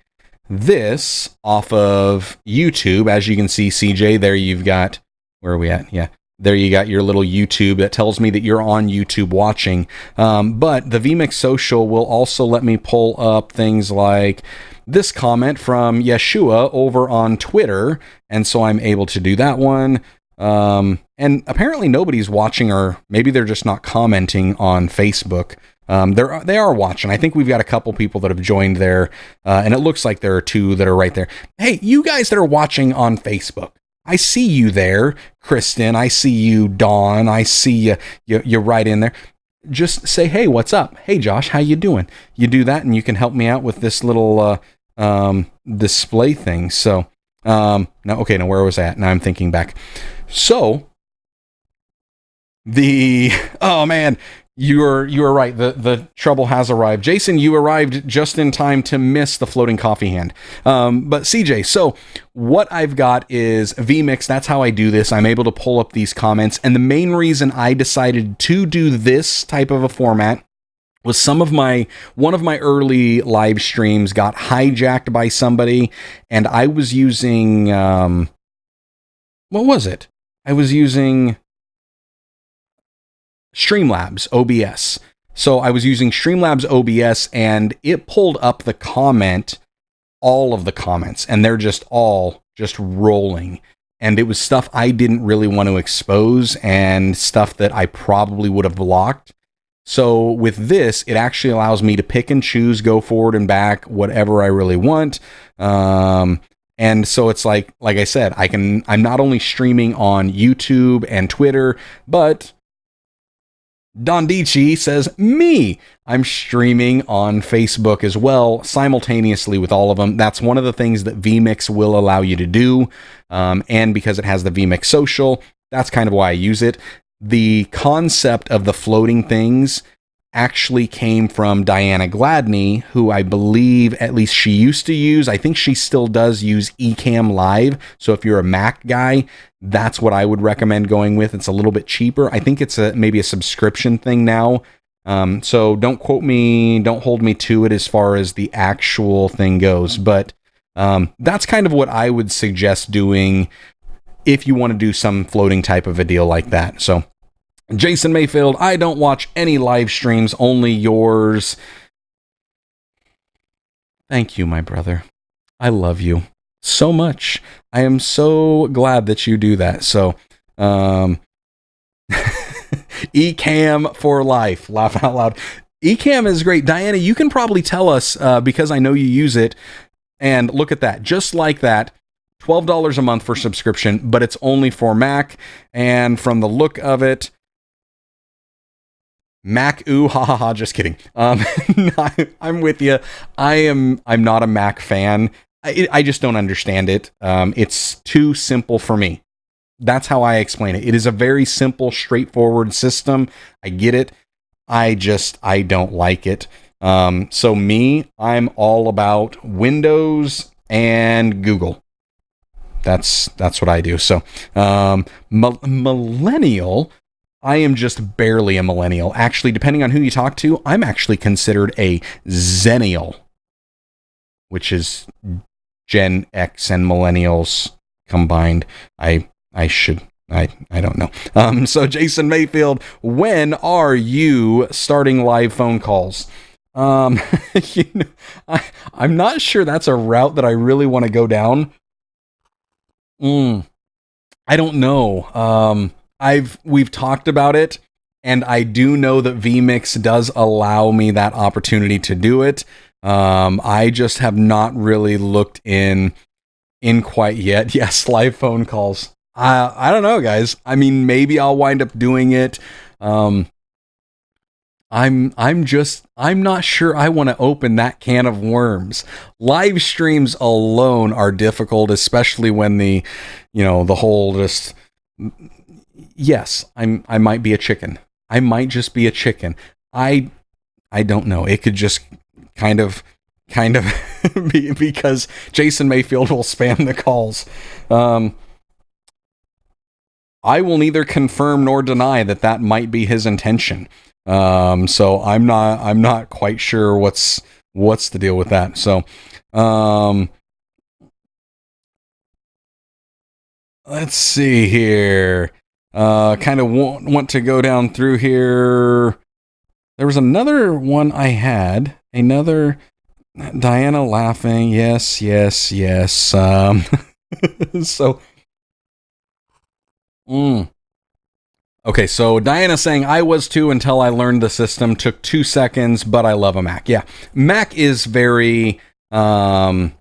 this off of YouTube, as you can see, CJ, there you've got, where are we at? Yeah. There you got your little YouTube that tells me that you're on YouTube watching. But the vMix Social will also let me pull up things like this comment from Yeshua over on Twitter. And so I'm able to do that one. And apparently nobody's watching, or maybe they're just not commenting on Facebook. They are watching. I think we've got a couple people that have joined there. And it looks like there are 2 that are right there. Hey, you guys that are watching on Facebook, I see you there, Kristen. I see you, Dawn. I see you. You're right in there. Just say, hey, what's up? Hey, Josh, how you doing? You do that, and you can help me out with this little display thing. So, now where was I at? Now I'm thinking back. So, oh man, you are right. The trouble has arrived. Jason, you arrived just in time to miss the floating coffee hand. But CJ, so what I've got is vMix. That's how I do this. I'm able to pull up these comments. And the main reason I decided to do this type of a format was one of my early live streams got hijacked by somebody, and I was using, what was it? I was using Streamlabs OBS. So I was using Streamlabs OBS, and it pulled up the comment, all of the comments, and they're just all just rolling. And it was stuff I didn't really want to expose, and stuff that I probably would have blocked. So with this, it actually allows me to pick and choose, go forward and back, whatever I really want. And so it's like I said, I'm not only streaming on YouTube and Twitter, but Don Dici says, I'm streaming on Facebook as well, simultaneously with all of them. That's one of the things that vMix will allow you to do. And because it has the vMix Social, that's kind of why I use it. The concept of the floating things actually came from Diana Gladney, who I believe, at least she used to use, I think she still does use Ecamm Live. So if you're a Mac guy, that's what I would recommend going with. It's a little bit cheaper. I think it's maybe a subscription thing now. So don't quote me, don't hold me to it as far as the actual thing goes. But that's kind of what I would suggest doing if you want to do some floating type of a deal like that. So Jason Mayfield, I don't watch any live streams, only yours. Thank you, my brother. I love you so much. I am so glad that you do that. So, Ecamm for life. Laugh out loud. Ecamm is great. Diana, you can probably tell us, because I know you use it. And look at that. Just like that. $12 a month for subscription, but it's only for Mac. And from the look of it, Mac, ooh, ha ha ha, just kidding. I'm with you. I'm not a Mac fan. I just don't understand it. It's too simple for me. That's how I explain it. It is a very simple, straightforward system. I get it. I don't like it. So I'm all about Windows and Google. That's what I do. So, millennial, I am just barely a millennial. Actually, depending on who you talk to, I'm actually considered a zennial, which is Gen X and millennials combined. I don't know. So Jason Mayfield, when are you starting live phone calls? I'm not sure that's a route that I really want to go down. I don't know. We've talked about it, and I do know that vMix does allow me that opportunity to do it. I just have not really looked in quite yet. Yes, live phone calls. I don't know, guys. I mean, maybe I'll wind up doing it. I'm not sure I want to open that can of worms. Live streams alone are difficult, especially when the whole just, yes, I might be a chicken. I might just be a chicken. I don't know. It could just kind of because Jason Mayfield will spam the calls. I will neither confirm nor deny that might be his intention. So I'm not quite sure what's the deal with that. So, let's see here. Kind of want to go down through here. There was another one I had. Another Diana laughing. Yes. So. Okay, so Diana saying, I was too until I learned the system. Took 2 seconds, but I love a Mac. Yeah, Mac is very good.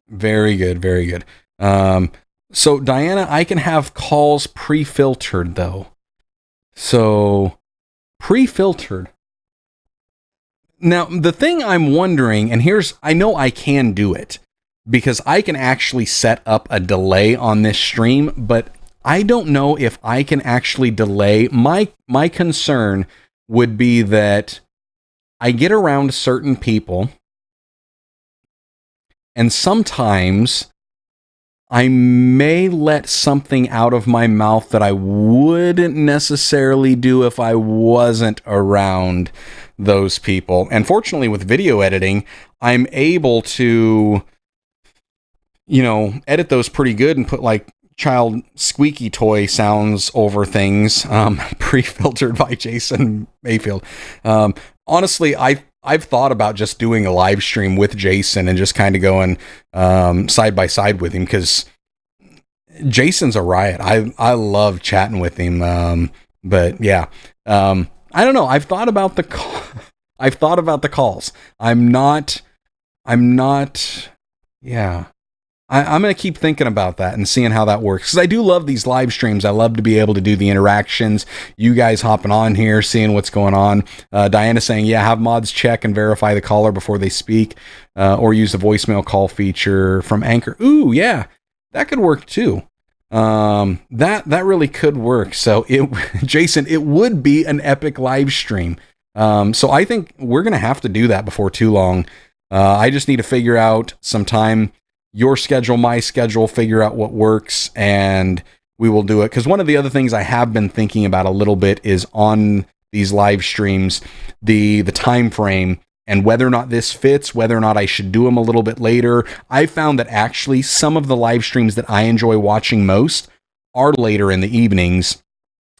Very good. So Diana, I can have calls pre-filtered though. So pre-filtered. Now, the thing I'm wondering, and I know I can do it because I can actually set up a delay on this stream, but I don't know if I can actually delay. My concern would be that I get around certain people and sometimes I may let something out of my mouth that I wouldn't necessarily do if I wasn't around those people. And fortunately with video editing, I'm able to, edit those pretty good and put like child squeaky toy sounds over things, pre-filtered by Jason Mayfield. Honestly, I've thought about just doing a live stream with Jason and just kind of going side by side with him because Jason's a riot. I love chatting with him. But yeah, I don't know. I've thought about the calls. I'm not. Yeah. I'm going to keep thinking about that and seeing how that works. Because I do love these live streams. I love to be able to do the interactions. You guys hopping on here, seeing what's going on. Diana saying, yeah, have mods check and verify the caller before they speak. Or use the voicemail call feature from Anchor. Ooh, yeah. That could work too. That really could work. So, Jason, it would be an epic live stream. So I think we're going to have to do that before too long. I just need to figure out some time. Your schedule, my schedule, figure out what works, and we will do it. Because one of the other things I have been thinking about a little bit is on these live streams, the time frame and whether or not this fits, whether or not I should do them a little bit later. I found that actually some of the live streams that I enjoy watching most are later in the evenings.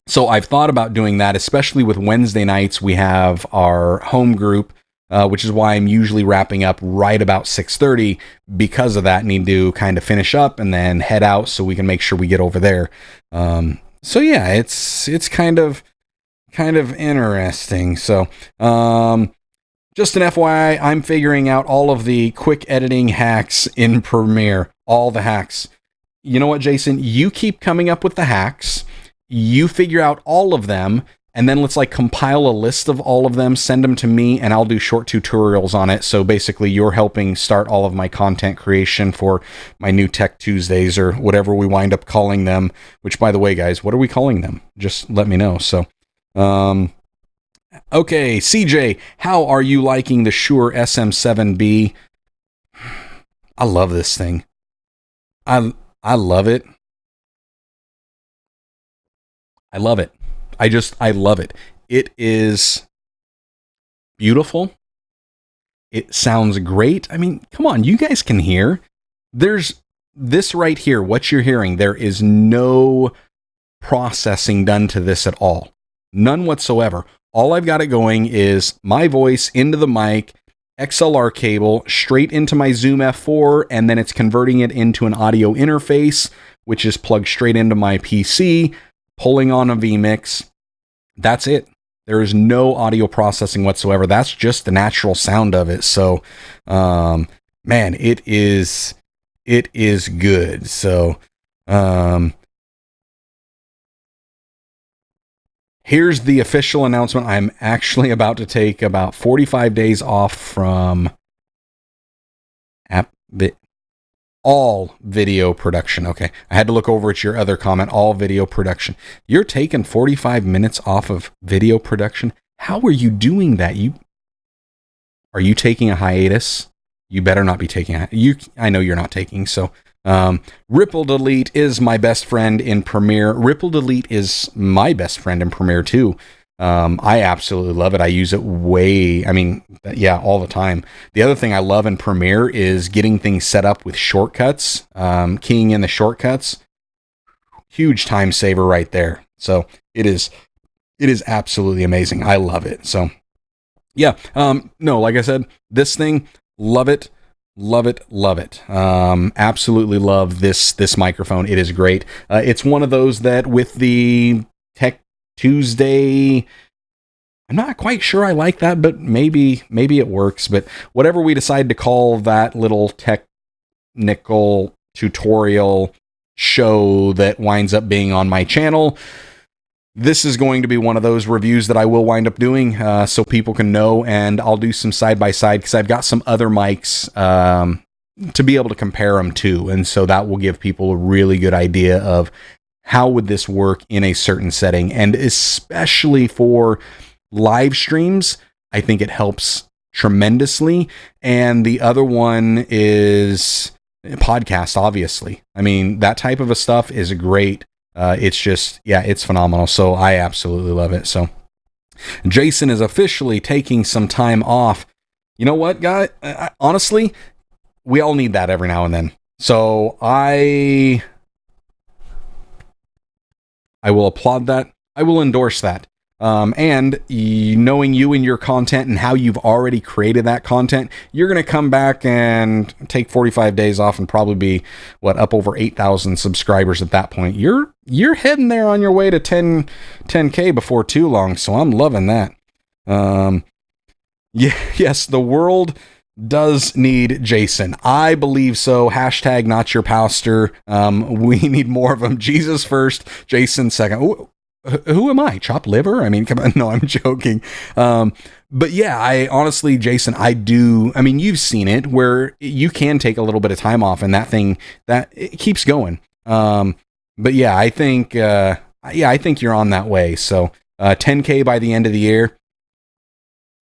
So I've thought about doing that, especially with Wednesday nights. We have our home group, which is why I'm usually wrapping up right about 6:30. Because of that, need to kind of finish up and then head out so we can make sure we get over there. So yeah, it's kind of interesting. So just an FYI, I'm figuring out all of the quick editing hacks in Premiere, all the hacks. You know what, Jason? You keep coming up with the hacks. You figure out all of them. And then let's compile a list of all of them, send them to me, and I'll do short tutorials on it. So basically you're helping start all of my content creation for my new Tech Tuesdays or whatever we wind up calling them, which by the way, guys, what are we calling them? Just let me know. So, okay, CJ, how are you liking the Shure SM7B? I love this thing. I love it. I love it. I love it. It is beautiful. It sounds great. I mean, come on, you guys can hear. There's this right here, what you're hearing. There is no processing done to this at all. None whatsoever. All I've got it going is my voice into the mic, XLR cable, straight into my Zoom F4, and then it's converting it into an audio interface, which is plugged straight into my PC, pulling on a vMix. That's it. There is no audio processing whatsoever. That's just the natural sound of it. So, man, it is good. So, here's the official announcement. I'm actually about to take about 45 days off from all video production. Okay. I had to look over at your other comment, all video production. You're taking 45 minutes off of video production. How are you doing that? are you taking a hiatus? You better not be taking I know you're not taking. So, Ripple Delete is my best friend in Premiere. Ripple Delete is my best friend in Premiere too. I absolutely love it. I use it all the time. The other thing I love in Premiere is getting things set up with shortcuts, keying in the shortcuts. Huge time saver right there. So it is absolutely amazing. I love it. So yeah, no, like I said, this thing, love it. Love it. Absolutely love this microphone. It is great. It's one of those that with the Tech Tuesday, I'm not quite sure I like that, but maybe it works. But whatever we decide to call that little technical tutorial show that winds up being on my channel, this is going to be one of those reviews that I will wind up doing, so people can know, and I'll do some side-by-side because I've got some other mics to be able to compare them to, and so that will give people a really good idea of how would this work in a certain setting, and especially for live streams, I think it helps tremendously. And the other one is podcast, obviously. I mean, that type of a stuff is great. It's just, it's phenomenal. So I absolutely love it. So Jason is officially taking some time off. You know what, guy? Honestly, we all need that every now and then. So I will applaud that. I will endorse that. And knowing you and your content and how you've already created that content, you're going to come back and take 45 days off and probably be up over 8,000 subscribers at that point. You're heading there on your way to 10K before too long. So I'm loving that. Yes, the world does need Jason. I believe so. Hashtag not your pastor. We need more of them. Jesus first, Jason second. Ooh, who am I? Chopped liver? I mean, come on. No, I'm joking. But yeah, I honestly, Jason, you've seen it where you can take a little bit of time off and that thing that it keeps going. But yeah, I think you're on that way. So, 10K by the end of the year,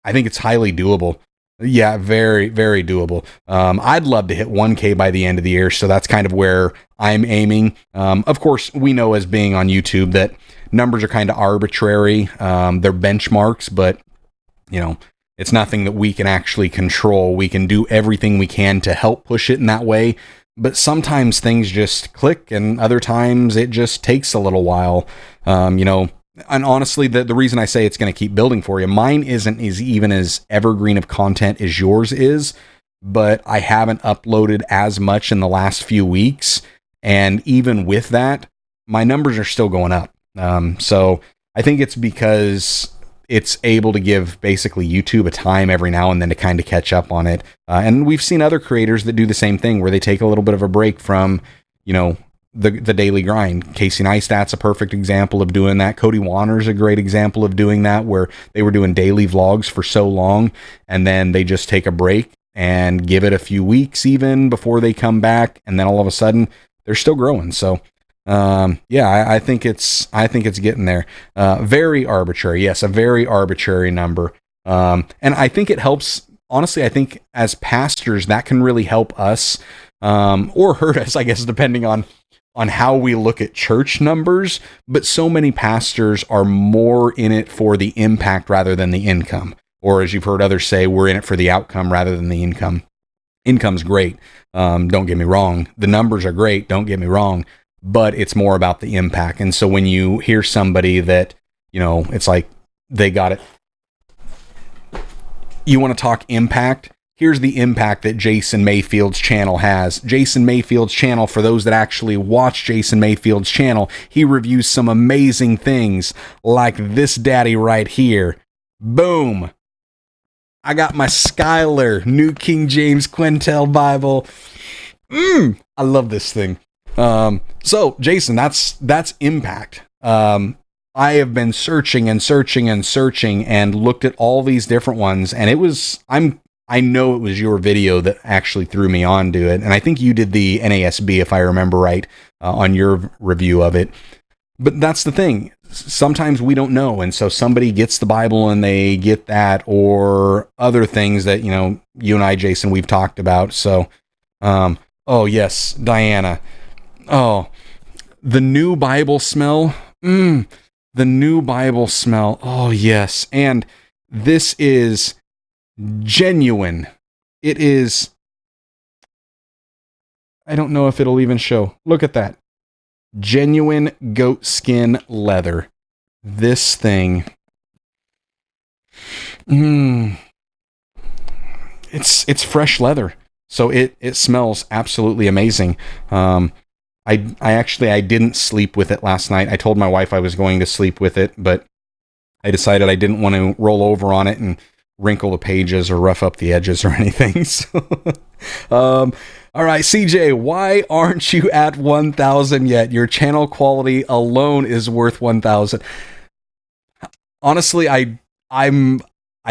I think it's highly doable. Yeah, very, very doable. I'd love to hit 1K by the end of the year. So that's kind of where I'm aiming. Of course, we know as being on YouTube that numbers are kind of arbitrary. They're benchmarks, but it's nothing that we can actually control. We can do everything we can to help push it in that way. But sometimes things just click and other times it just takes a little while. And honestly, the reason I say it's going to keep building for you, mine isn't even as evergreen of content as yours is, but I haven't uploaded as much in the last few weeks. And even with that, my numbers are still going up. So I think it's because it's able to give basically YouTube a time every now and then to kind of catch up on it. And we've seen other creators that do the same thing where they take a little bit of a break from, the daily grind. Casey Neistat's a perfect example of doing that. Cody Warner's a great example of doing that, where they were doing daily vlogs for so long and then they just take a break and give it a few weeks even before they come back. And then all of a sudden they're still growing. So, I think it's getting there. Very arbitrary. Yes, a very arbitrary number. And I think it helps. Honestly, I think as pastors, that can really help us, or hurt us, I guess, depending on how we look at church numbers. But so many pastors are more in it for the impact rather than the income. Or as you've heard others say, we're in it for the outcome rather than the income. Income's great. Don't get me wrong. The numbers are great. Don't get me wrong. But it's more about the impact. And so when you hear somebody that, it's like they got it. You want to talk impact? Here's the impact that Jason Mayfield's channel has. Jason Mayfield's channel, for those that actually watch Jason Mayfield's channel, he reviews some amazing things like this daddy right here. Boom. I got my Skylar New King James Quintel Bible. I love this thing. So Jason, that's impact. I have been searching and looked at all these different ones, and I know it was your video that actually threw me on to it. And I think you did the NASB, if I remember right, on your review of it. But that's the thing. Sometimes we don't know. And so somebody gets the Bible and they get that, or other things that, you know, you and I, Jason, we've talked about. So, oh yes, Diana. Oh, the new Bible smell. The new Bible smell. Oh yes. And this is genuine. It is. I don't know if it'll even show. Look at that. Genuine goat skin leather. This thing. It's fresh leather. So it smells absolutely amazing. I didn't sleep with it last night. I told my wife I was going to sleep with it, but I decided I didn't want to roll over on it and wrinkle the pages or rough up the edges or anything. So, all right, CJ, why aren't you at 1,000 yet? Your channel quality alone is worth 1,000. Honestly, I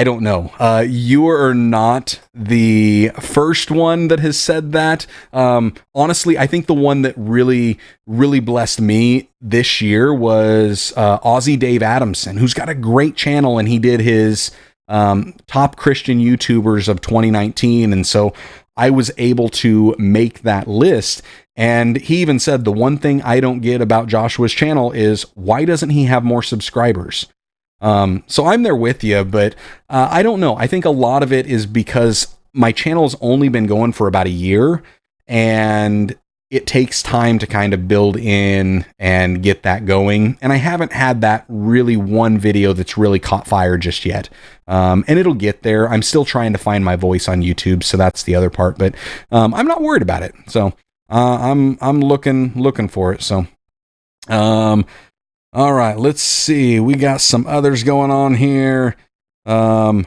don't know. You are not the first one that has said that. Honestly, I think the one that really, really blessed me this year was Aussie Dave Adamson, who's got a great channel, and he did his top Christian YouTubers of 2019. And so I was able to make that list. And he even said, the one thing I don't get about Joshua's channel is, why doesn't he have more subscribers? So I'm there with you, but I don't know. I think a lot of it is because my channel's only been going for about a year, and it takes time to kind of build in and get that going. And I haven't had that really one video that's really caught fire just yet. And it'll get there. I'm still trying to find my voice on YouTube, so that's the other part, but I'm not worried about it. So I'm looking for it. So all right, let's see. We got some others going on here. Who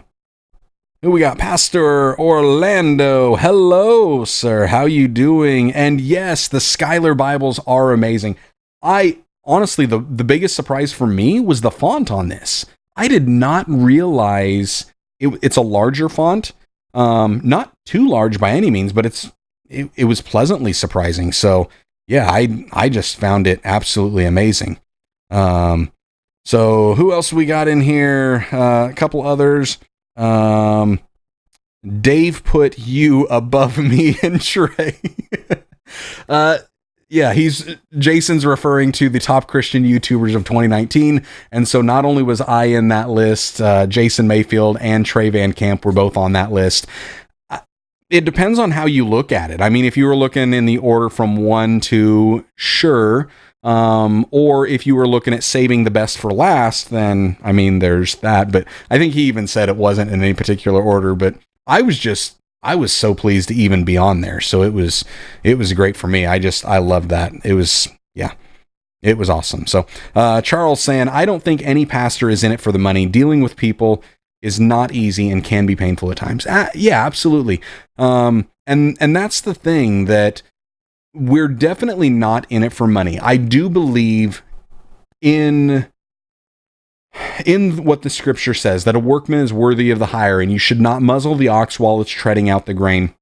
we got? Pastor Orlando. Hello, sir. How you doing? And yes, the Skylar Bibles are amazing. Honestly, the biggest surprise for me was the font on this. I did not realize it's a larger font. Not too large by any means, but it was pleasantly surprising. So yeah, I just found it absolutely amazing. So who else we got in here? A couple others. Dave put you above me and Trey. Yeah, Jason's referring to the top Christian YouTubers of 2019. And so not only was I in that list, Jason Mayfield and Trey Van Camp were both on that list. It depends on how you look at it. I mean, if you were looking in the order from 1 to, sure. Or if you were looking at saving the best for last, then, I mean, there's that. But I think he even said it wasn't in any particular order, but I was so pleased to even be on there. So it was great for me. I loved that. It was awesome. So, Charles saying, I don't think any pastor is in it for the money. Dealing with people is not easy and can be painful at times. Yeah, absolutely. And that's the thing, that we're definitely not in it for money. I do believe in what the scripture says, that a workman is worthy of the hire, and you should not muzzle the ox while it's treading out the grain.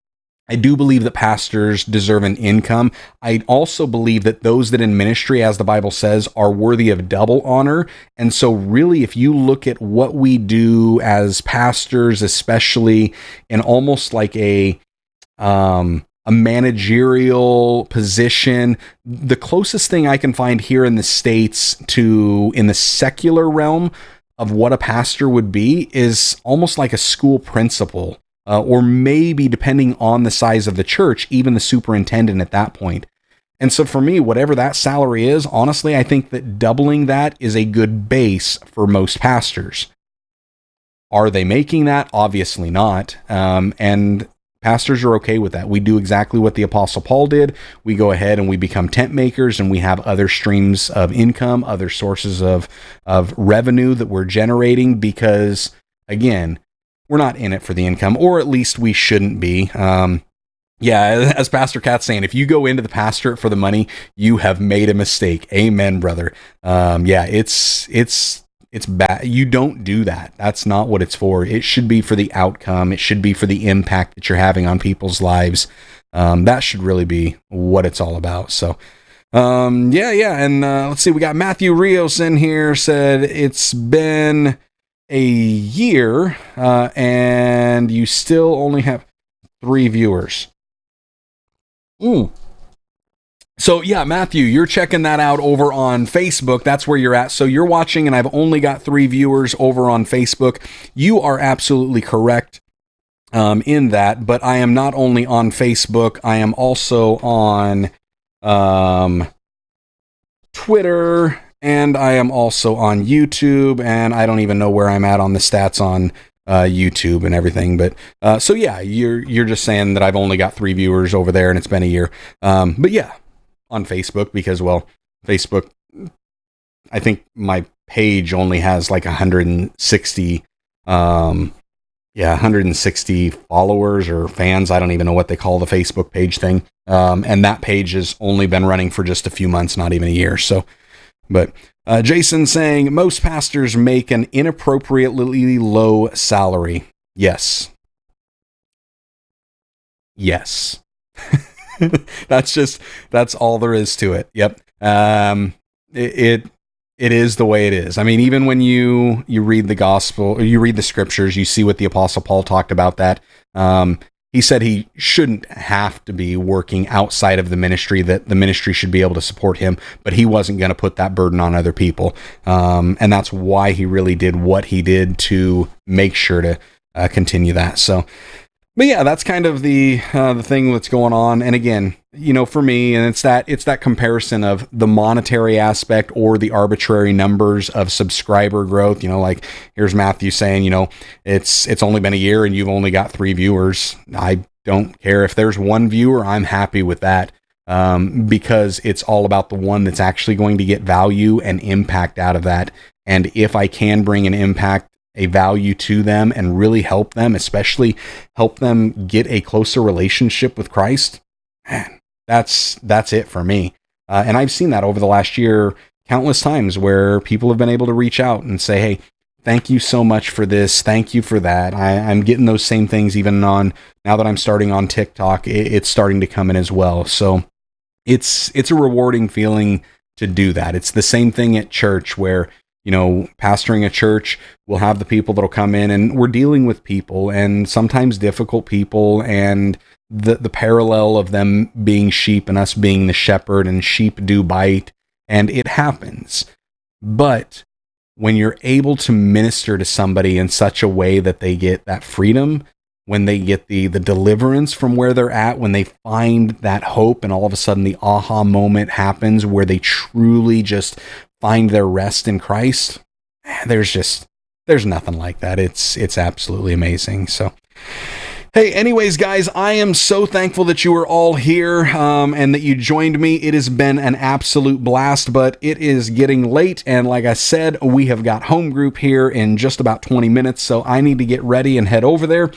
I do believe that pastors deserve an income. I also believe that those that in ministry, as the Bible says, are worthy of double honor. And so really, if you look at what we do as pastors, especially in almost like a managerial position, the closest thing I can find here in the States in the secular realm of what a pastor would be is almost like a school principal, or maybe, depending on the size of the church, even the superintendent at that point. And so for me, whatever that salary is, honestly, I think that doubling that is a good base for most pastors. Are they making that? Obviously not. And pastors are okay with that. We do exactly what the Apostle Paul did. We go ahead and we become tent makers, and we have other streams of income, other sources of revenue that we're generating, because, again, we're not in it for the income, or at least we shouldn't be. Yeah, as Pastor Kat's saying, if you go into the pastorate for the money, you have made a mistake. Amen, brother. Yeah, it's bad. You don't do that. That's not what it's for. It should be for the outcome. It should be for the impact that you're having on people's lives. That should really be what it's all about. So, Yeah. And let's see, we got Matthew Rios in here, said it's been a year and you still only have 3 viewers. So yeah, Matthew, you're checking that out over on Facebook. That's where you're at. So you're watching and I've only got 3 viewers over on Facebook. You are absolutely correct in that, but I am not only on Facebook, I am also on Twitter, and I am also on YouTube, and I don't even know where I'm at on the stats on YouTube and everything. But so yeah, you're just saying that I've only got 3 viewers over there and it's been a year. But yeah, on Facebook, because well, Facebook, I think my page only has like 160 160 followers or fans. I don't even know what they call the Facebook page thing. And that page has only been running for just a few months, not even a year. So, but Jason saying most pastors make an inappropriately low salary. Yes. That's all there is to it. Yep. It is the way it is. I mean, even when you read the gospel, or you read the scriptures, you see what the Apostle Paul talked about that. He said he shouldn't have to be working outside of the ministry, that the ministry should be able to support him, but he wasn't going to put that burden on other people. And that's why he really did what he did, to make sure to continue that. So, but yeah, that's kind of the thing that's going on. And again, you know, for me, and it's that comparison of the monetary aspect or the arbitrary numbers of subscriber growth. You know, like here's Matthew saying, you know, it's only been a year and you've only got 3 viewers. I don't care if there's 1 viewer. I'm happy with that, because it's all about the one that's actually going to get value and impact out of that. And if I can bring an impact, a value to them, and really help them, especially help them get a closer relationship with Christ, man, that's it for me. And I've seen that over the last year countless times where people have been able to reach out and say, hey, thank you so much for this. Thank you for that. I'm getting those same things even on, now that I'm starting on TikTok, it's starting to come in as well. So it's a rewarding feeling to do that. It's the same thing at church where, you know, pastoring a church, we'll have the people that'll come in and we're dealing with people, and sometimes difficult people, and the parallel of them being sheep and us being the shepherd, and sheep do bite, and it happens. But when you're able to minister to somebody in such a way that they get that freedom, when they get the deliverance from where they're at, when they find that hope, and all of a sudden the aha moment happens where they truly just find their rest in Christ, there's nothing like that. It's absolutely amazing. So, hey, anyways, guys, I am so thankful that you are all here and that you joined me. It has been an absolute blast, but it is getting late. And like I said, we have got home group here in just about 20 minutes. So I need to get ready and head over there.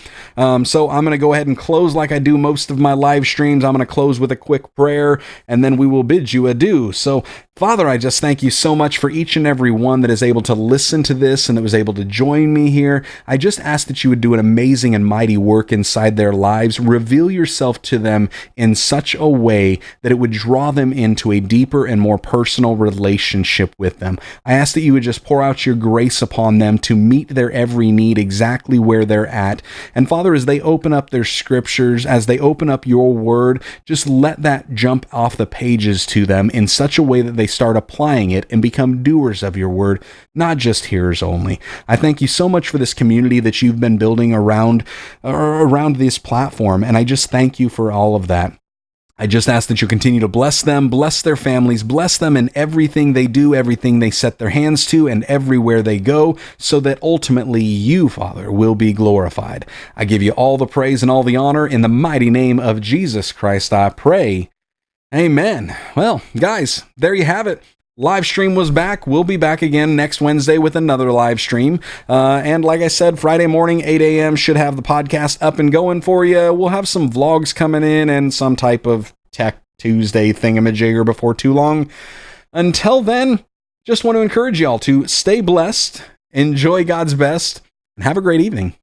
So I'm going to go ahead and close like I do most of my live streams. I'm going to close with a quick prayer, and then we will bid you adieu. So, Father, I just thank you so much for each and every one that is able to listen to this and that was able to join me here. I just ask that you would do an amazing and mighty work inside their lives. Reveal yourself to them in such a way that it would draw them into a deeper and more personal relationship with them. I ask that you would just pour out your grace upon them to meet their every need exactly where they're at. And Father, as they open up their scriptures, as they open up your word, just let that jump off the pages to them in such a way that they start applying it and become doers of your word, not just hearers only. I thank you so much for this community that you've been building around this platform, and I just thank you for all of that. I just ask that you continue to bless them, bless their families, bless them in everything they do, everything they set their hands to, and everywhere they go, so that ultimately you, Father, will be glorified. I give you all the praise and all the honor. In the mighty name of Jesus Christ, I pray. Amen. Well, guys, there you have it. Live stream was back. We'll be back again next Wednesday with another live stream. And like I said, Friday morning, 8 a.m. should have the podcast up and going for you. We'll have some vlogs coming in and some type of Tech Tuesday thingamajigger before too long. Until then, just want to encourage y'all to stay blessed, enjoy God's best, and have a great evening.